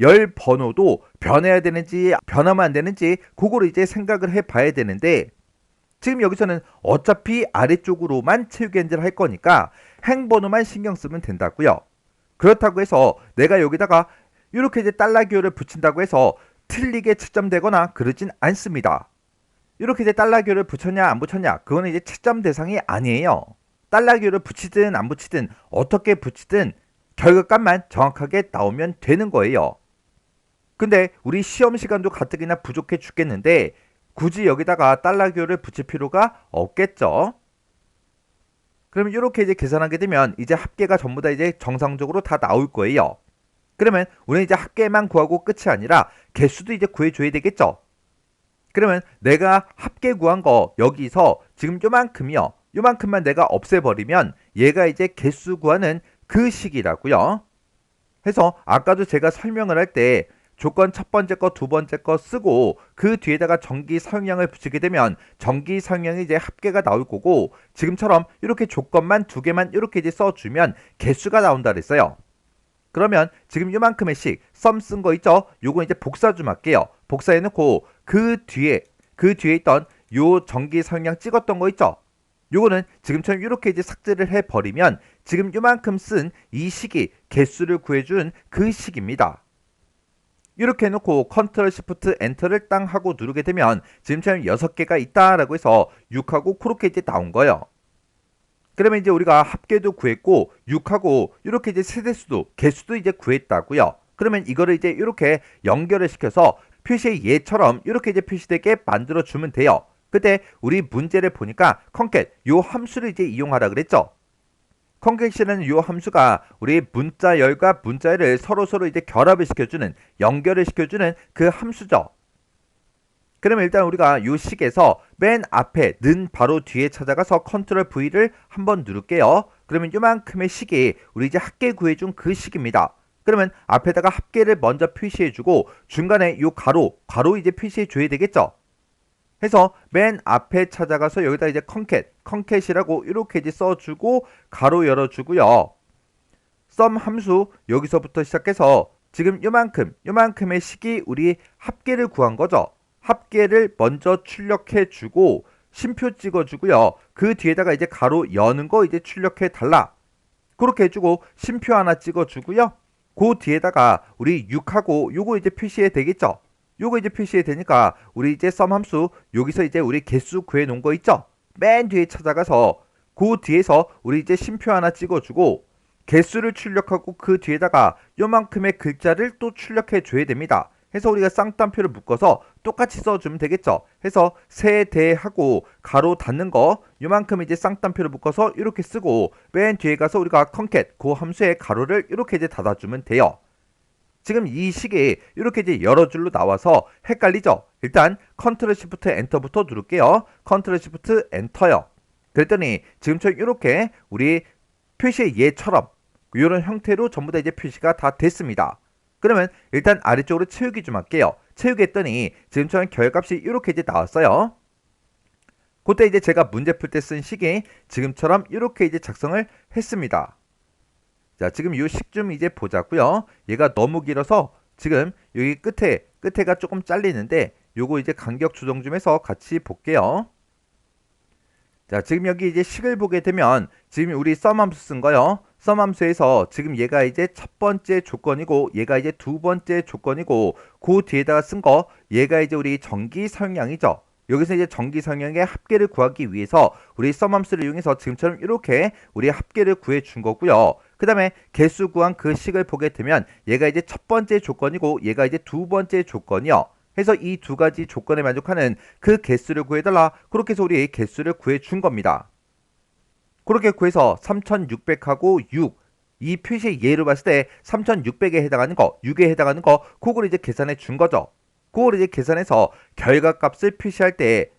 열 번호도 변해야 되는지 변하면 안 되는지 그거를 이제 생각을 해봐야 되는데 지금 여기서는 어차피 아래쪽으로만 채우기 현재를 할 거니까 행번호만 신경 쓰면 된다고요. 그렇다고 해서 내가 여기다가 이렇게 이제 달러 기호를 붙인다고 해서 틀리게 채점되거나 그러진 않습니다. 이렇게 이제 달러 기호를 붙였냐 안 붙였냐 그거는 이제 채점 대상이 아니에요. 달러 기호를 붙이든 안 붙이든 어떻게 붙이든 결과값만 정확하게 나오면 되는 거예요. 근데 우리 시험 시간도 가뜩이나 부족해 죽겠는데 굳이 여기다가 달러 기호를 붙일 필요가 없겠죠. 그러면 이렇게 이제 계산하게 되면 이제 합계가 전부 다 이제 정상적으로 다 나올 거예요. 그러면 우리는 이제 합계만 구하고 끝이 아니라 개수도 이제 구해줘야 되겠죠. 그러면 내가 합계 구한 거 여기서 지금 요만큼이요. 요만큼만 내가 없애버리면 얘가 이제 개수 구하는 그 식이라고요. 해서 아까도 제가 설명을 할 때 조건 첫 번째 거, 두 번째 거 쓰고 그 뒤에다가 전기 사용량을 붙이게 되면 전기 사용량이 이제 합계가 나올 거고 지금처럼 이렇게 조건만 두 개만 이렇게 이제 써주면 개수가 나온다 그랬어요. 그러면 지금 요만큼의 식, 썸 쓴 거 있죠? 요거 이제 복사 좀 할게요. 복사해 놓고 그 뒤에 있던 요 전기 사용량 찍었던 거 있죠? 요거는 지금처럼 이렇게 이제 삭제를 해버리면 지금 요만큼 쓴 이 식이 개수를 구해준 그 식입니다. 이렇게 해놓고 컨트롤 시프트 엔터를 땅 하고 누르게 되면 지금처럼 6개가 있다라고 해서 6하고 그렇게 이제 나온 거예요. 그러면 이제 우리가 합계도 구했고 6하고 이렇게 이제 세대수도 개수도 이제 구했다고요. 그러면 이거를 이제 이렇게 연결을 시켜서 표시의 예처럼 이렇게 이제 표시되게 만들어 주면 돼요. 그때 우리 문제를 보니까 컨캣 요 함수를 이제 이용하라 그랬죠. 컨캣이라는 요 함수가 우리 문자열과 문자열을 서로 이제 결합을 시켜주는 연결을 시켜주는 그 함수죠. 그러면 일단 우리가 요 식에서 맨 앞에 는 바로 뒤에 찾아가서 컨트롤 V를 한번 누를게요. 그러면 요만큼의 식이 우리 이제 합계 구해준 그 식입니다. 그러면 앞에다가 합계를 먼저 표시해주고 중간에 요 가로 이제 표시해줘야 되겠죠. 해서 맨 앞에 찾아가서 여기다 이제 컨캣이라고 이렇게 이제 써주고 가로 열어주고요. 썸 함수 여기서부터 시작해서 지금 요만큼의 식이 우리 합계를 구한 거죠. 합계를 먼저 출력해주고 심표 찍어주고요. 그 뒤에다가 이제 가로 여는 거 이제 출력해달라. 그렇게 해주고 심표 하나 찍어주고요. 그 뒤에다가 우리 6하고 요거 이제 표시해야 되겠죠. 요거 이제 표시해야 되니까 우리 이제 썸 함수 여기서 이제 우리 개수 구해 놓은 거 있죠. 맨 뒤에 찾아가서 그 뒤에서 우리 이제 심표 하나 찍어주고 개수를 출력하고 그 뒤에다가 요만큼의 글자를 또 출력해 줘야 됩니다. 해서 우리가 쌍따옴표를 묶어서 똑같이 써주면 되겠죠. 해서 세대하고 가로 닫는 거 요만큼 이제 쌍따옴표를 묶어서 이렇게 쓰고 맨 뒤에 가서 우리가 컨캣 그 함수의 가로를 이렇게 이제 닫아주면 돼요. 지금 이 식이 이렇게 이제 여러 줄로 나와서 헷갈리죠. 일단 컨트롤 시프트 엔터부터 누를게요. 컨트롤 시프트 엔터요. 그랬더니 지금처럼 이렇게 우리 표시의 예처럼 이런 형태로 전부 다 이제 표시가 다 됐습니다. 그러면 일단 아래쪽으로 채우기 좀 할게요. 채우기 했더니 지금처럼 결값이 이렇게 이제 나왔어요. 그때 이제 제가 문제 풀 때 쓴 식이 지금처럼 이렇게 이제 작성을 했습니다. 자, 지금 이 식 좀 이제 보자고요. 얘가 너무 길어서 지금 여기 끝에가 조금 잘리는데 요거 이제 간격 조정 좀 해서 같이 볼게요. 자, 지금 여기 이제 식을 보게 되면 지금 우리 썸 함수 쓴 거요. 썸 함수에서 지금 얘가 이제 첫 번째 조건이고 얘가 이제 두 번째 조건이고 그 뒤에다가 쓴 거 얘가 이제 우리 전기 사용량이죠. 여기서 이제 전기 사용량의 합계를 구하기 위해서 우리 썸 함수를 이용해서 지금처럼 이렇게 우리 합계를 구해 준 거고요. 그 다음에 개수 구한 그 식을 보게 되면 얘가 이제 첫 번째 조건이고 얘가 이제 두 번째 조건이요. 해서 이 두 가지 조건에 만족하는 그 개수를 구해달라. 그렇게 해서 우리 개수를 구해준 겁니다. 그렇게 구해서 3600하고 6, 이 표시의 예로 봤을 때 3600에 해당하는 거, 6에 해당하는 거, 그걸 이제 계산해 준 거죠. 그걸 이제 계산해서 결과값을 표시할 때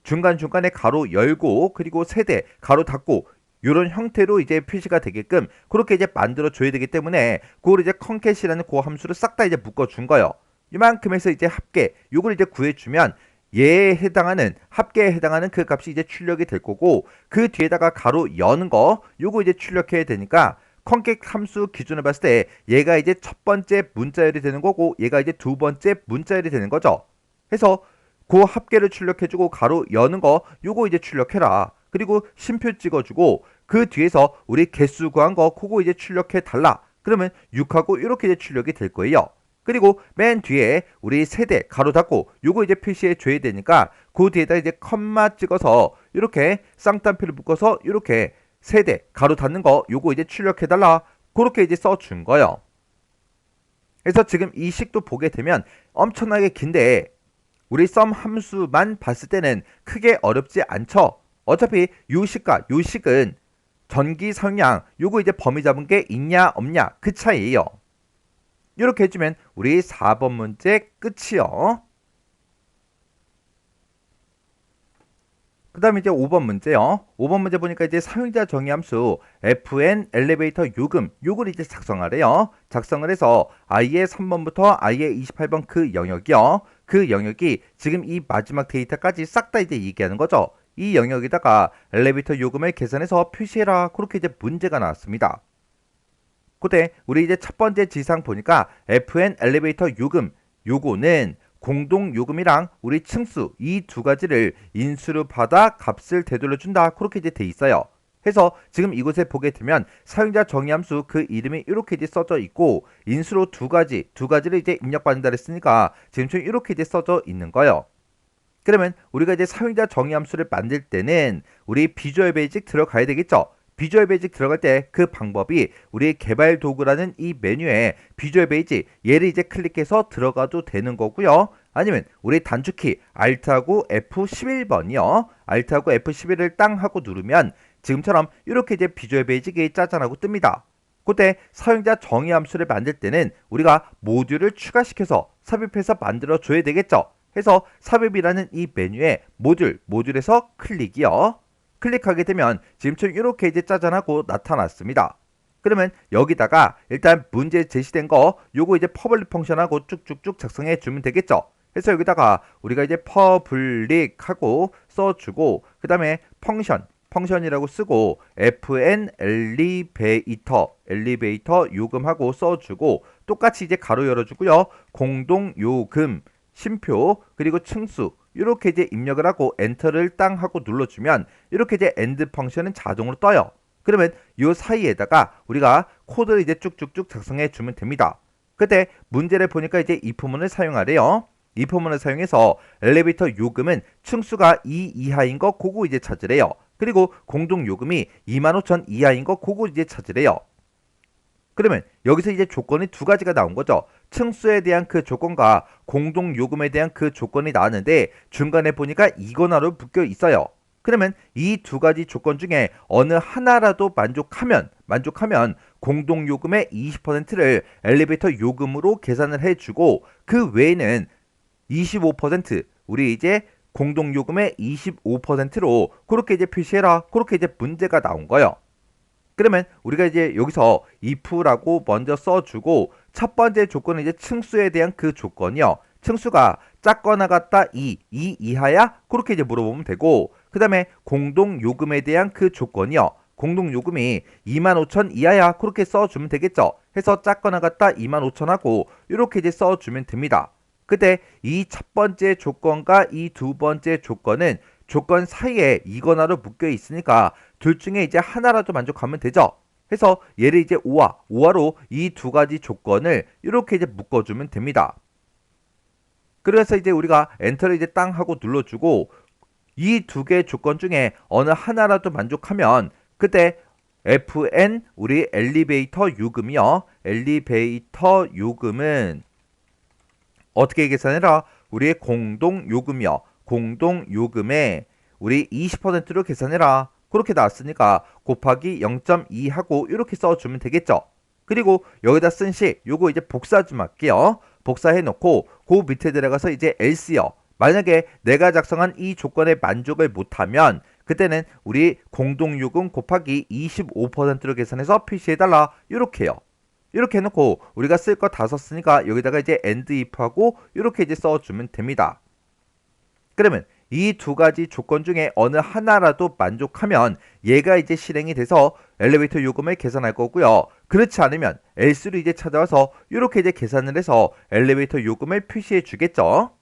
중간중간에 가로 열고 그리고 세대 가로 닫고 이런 형태로 이제 표시가 되게끔 그렇게 이제 만들어 줘야 되기 때문에 그걸 이제 컨캣이라는 그 함수를 싹 다 이제 묶어 준 거예요. 이만큼에서 이제 합계 요걸 이제 구해주면 얘에 해당하는 합계에 해당하는 그 값이 이제 출력이 될 거고 그 뒤에다가 가로 여는 거 요거 이제 출력해야 되니까 컨객 함수 기준을 봤을 때 얘가 이제 첫 번째 문자열이 되는 거고 얘가 이제 두 번째 문자열이 되는 거죠. 해서 그 합계를 출력해주고 가로 여는 거 요거 이제 출력해라. 그리고 쉼표 찍어주고 그 뒤에서 우리 개수 구한 거 그거 이제 출력해 달라. 그러면 6하고 이렇게 이제 출력이 될 거예요. 그리고 맨 뒤에 우리 세대 가로 닫고 요거 이제 표시해 줘야 되니까 그 뒤에다 이제 컴마 찍어서 이렇게 쌍따옴표를 묶어서 이렇게 세대 가로 닫는 거 요거 이제 출력해 달라. 그렇게 이제 써준 거예요. 그래서 지금 이 식도 보게 되면 엄청나게 긴데 우리 썸 함수만 봤을 때는 크게 어렵지 않죠. 어차피 요 식과 요 식은 전기 사용량 요거 이제 범위 잡은 게 있냐 없냐 그 차이예요. 이렇게 해주면 우리 4번 문제 끝이요. 그 다음에 이제 5번 문제요. 5번 문제 보니까 이제 사용자 정의함수 fn 엘리베이터 요금 요걸 이제 작성하래요. 작성을 해서 i의 3번부터 i의 28번 그 영역이요. 그 영역이 지금 이 마지막 데이터까지 싹 다 이제 얘기하는 거죠. 이 영역에다가 엘리베이터 요금을 계산해서 표시해라. 그렇게 이제 문제가 나왔습니다. 그때 우리 이제 첫 번째 지상 보니까 fn 엘리베이터 요금 요거는 공동 요금이랑 우리 층수 이 두 가지를 인수로 받아 값을 되돌려 준다. 그렇게 이제 돼 있어요. 해서 지금 이곳에 보게 되면 사용자 정의함수 그 이름이 이렇게 이제 써져 있고 인수로 두 가지를 이제 입력받는다 그랬으니까 지금처럼 이렇게 이제 써져 있는 거예요. 그러면 우리가 이제 사용자 정의함수를 만들 때는 우리 비주얼 베이직 들어가야 되겠죠. 비주얼 베이직 들어갈 때 그 방법이 우리 개발 도구라는 이 메뉴에 비주얼 베이직 얘를 이제 클릭해서 들어가도 되는 거고요. 아니면 우리 단축키 Alt하고 F11번이요. Alt하고 F11을 땅 하고 누르면 지금처럼 이렇게 이제 비주얼 베이직이 짜잔하고 뜹니다. 그때 사용자 정의 함수를 만들 때는 우리가 모듈을 추가시켜서 삽입해서 만들어 줘야 되겠죠. 해서 삽입이라는 이 메뉴에 모듈에서 클릭이요. 클릭하게 되면 지금처럼 이렇게 이제 짜잔하고 나타났습니다. 그러면 여기다가 일단 문제 제시된 거 요거 이제 퍼블릭 펑션하고 쭉쭉쭉 작성해 주면 되겠죠. 그래서 여기다가 우리가 이제 퍼블릭하고 써주고 그 다음에 펑션이라고 쓰고 fn 엘리베이터 요금하고 써주고 똑같이 이제 가로 열어주고요. 공동 요금 쉼표 그리고 층수 이렇게 이제 입력을 하고 엔터를 땅 하고 눌러주면 이렇게 이제 엔드 펑션은 자동으로 떠요. 그러면 이 사이에다가 우리가 코드를 이제 쭉쭉쭉 작성해 주면 됩니다. 그때 문제를 보니까 이제 if문을 사용하래요. if문을 사용해서 엘리베이터 요금은 층수가 2 이하인 거 그거 이제 찾으래요. 그리고 공동 요금이 25,000 이하인 거 그거 이제 찾으래요. 그러면 여기서 이제 조건이 두 가지가 나온 거죠. 층수에 대한 그 조건과 공동 요금에 대한 그 조건이 나왔는데 중간에 보니까 이거나로 묶여 있어요. 그러면 이 두 가지 조건 중에 어느 하나라도 만족하면 공동 요금의 20%를 엘리베이터 요금으로 계산을 해주고 그 외에는 25% 우리 이제 공동 요금의 25%로 그렇게 이제 표시해라. 그렇게 이제 문제가 나온 거예요. 그러면 우리가 이제 여기서 if라고 먼저 써주고 첫 번째 조건은 이제 층수에 대한 그 조건이요. 층수가 작거나 같다 2 이하야? 그렇게 이제 물어보면 되고 그 다음에 공동 요금에 대한 그 조건이요. 공동 요금이 25,000 이하야? 그렇게 써주면 되겠죠. 해서 작거나 같다 25,000하고 이렇게 이제 써주면 됩니다. 그때 이 첫 번째 조건과 이 두 번째 조건은 조건 사이에 이거나로 묶여 있으니까 둘 중에 이제 하나라도 만족하면 되죠. 해서 얘를 이제 5화로 이 두 가지 조건을 이렇게 이제 묶어주면 됩니다. 그래서 이제 우리가 엔터를 이제 땅 하고 눌러주고 이 두 개의 조건 중에 어느 하나라도 만족하면 그때 fn 우리 엘리베이터 요금이요. 엘리베이터 요금은 어떻게 계산해라? 우리의 공동 요금이요. 공동 요금에 우리 20%로 계산해라. 그렇게 나왔으니까 곱하기 0.2 하고 이렇게 써주면 되겠죠. 그리고 여기다 쓴 식 요거 이제 복사 좀 할게요. 복사해 놓고 그 밑에 들어가서 이제 else요. 만약에 내가 작성한 이 조건에 만족을 못하면 그때는 우리 공동 요금 곱하기 25%로 계산해서 표시해달라. 이렇게요. 이렇게 해놓고 우리가 쓸 거 다 썼으니까 여기다가 이제 end if하고 이렇게 이제 써주면 됩니다. 그러면 이 두 가지 조건 중에 어느 하나라도 만족하면 얘가 이제 실행이 돼서 엘리베이터 요금을 계산할 거고요. 그렇지 않으면 else로 이제 찾아와서 이렇게 이제 계산을 해서 엘리베이터 요금을 표시해 주겠죠.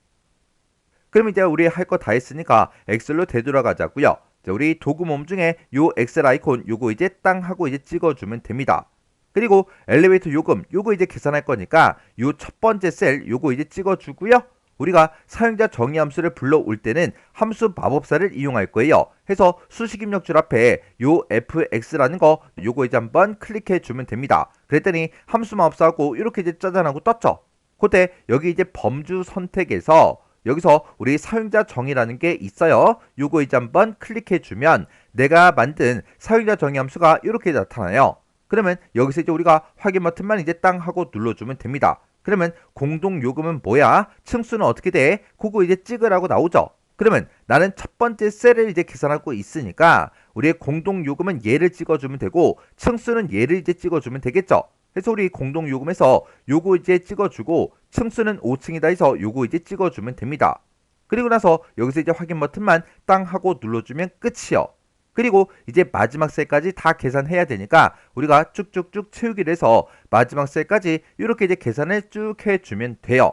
그럼 이제 우리 할 거 다 했으니까 엑셀로 되돌아가자고요. 자, 우리 도구 몸 중에 요 엑셀 아이콘 요거 이제 땅 하고 이제 찍어주면 됩니다. 그리고 엘리베이터 요금 요거 이제 계산할 거니까 요 첫 번째 셀 요거 이제 찍어주고요. 우리가 사용자 정의 함수를 불러올 때는 함수 마법사를 이용할 거예요. 해서 수식 입력줄 앞에 요 fx라는 거 요거 이제 한번 클릭해 주면 됩니다. 그랬더니 함수 마법사하고 이렇게 이제 짜잔하고 떴죠. 그때 여기 이제 범주 선택에서 여기서 우리 사용자 정의라는 게 있어요. 요거 이제 한번 클릭해 주면 내가 만든 사용자 정의 함수가 이렇게 나타나요. 그러면 여기서 이제 우리가 확인 버튼만 이제 땅 하고 눌러주면 됩니다. 그러면 공동 요금은 뭐야? 층수는 어떻게 돼? 그거 이제 찍으라고 나오죠. 그러면 나는 첫 번째 셀을 이제 계산하고 있으니까 우리의 공동 요금은 얘를 찍어주면 되고 층수는 얘를 이제 찍어주면 되겠죠. 그래서 우리 공동 요금에서 요거 이제 찍어주고 층수는 5층이다 해서 요거 이제 찍어주면 됩니다. 그리고 나서 여기서 이제 확인 버튼만 땅 하고 눌러주면 끝이요. 그리고 이제 마지막 셀까지 다 계산해야 되니까 우리가 쭉쭉쭉 채우기를 해서 마지막 셀까지 이렇게 이제 계산을 쭉 해주면 돼요.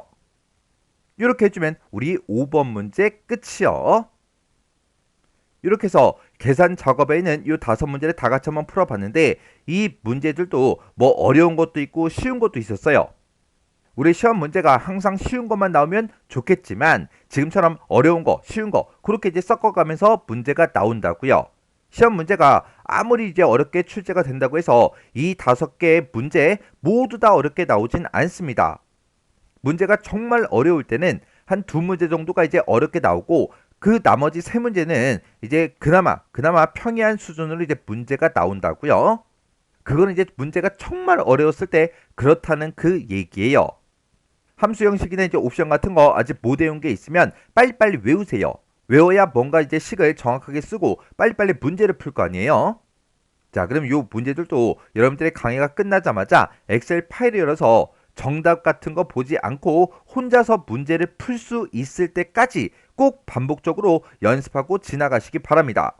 이렇게 해주면 우리 5번 문제 끝이요. 이렇게 해서 계산 작업에 있는 이 5문제를 다 같이 한번 풀어봤는데 이 문제들도 뭐 어려운 것도 있고 쉬운 것도 있었어요. 우리 시험 문제가 항상 쉬운 것만 나오면 좋겠지만 지금처럼 어려운 거, 쉬운 거 그렇게 이제 섞어가면서 문제가 나온다고요. 시험 문제가 아무리 이제 어렵게 출제가 된다고 해서 이 5개의 문제 모두 다 어렵게 나오진 않습니다. 문제가 정말 어려울 때는 한 2문제 정도가 이제 어렵게 나오고 그 나머지 3문제는 이제 그나마 평이한 수준으로 이제 문제가 나온다고요. 그거는 이제 문제가 정말 어려웠을 때 그렇다는 그 얘기예요. 함수 형식이나 이제 옵션 같은 거 아직 못 외운 게 있으면 빨리빨리 외우세요. 외워야 뭔가 이제 식을 정확하게 쓰고 빨리빨리 문제를 풀 거 아니에요. 자, 그럼 요 문제들도 여러분들의 강의가 끝나자마자 엑셀 파일을 열어서 정답 같은 거 보지 않고 혼자서 문제를 풀 수 있을 때까지 꼭 반복적으로 연습하고 지나가시기 바랍니다.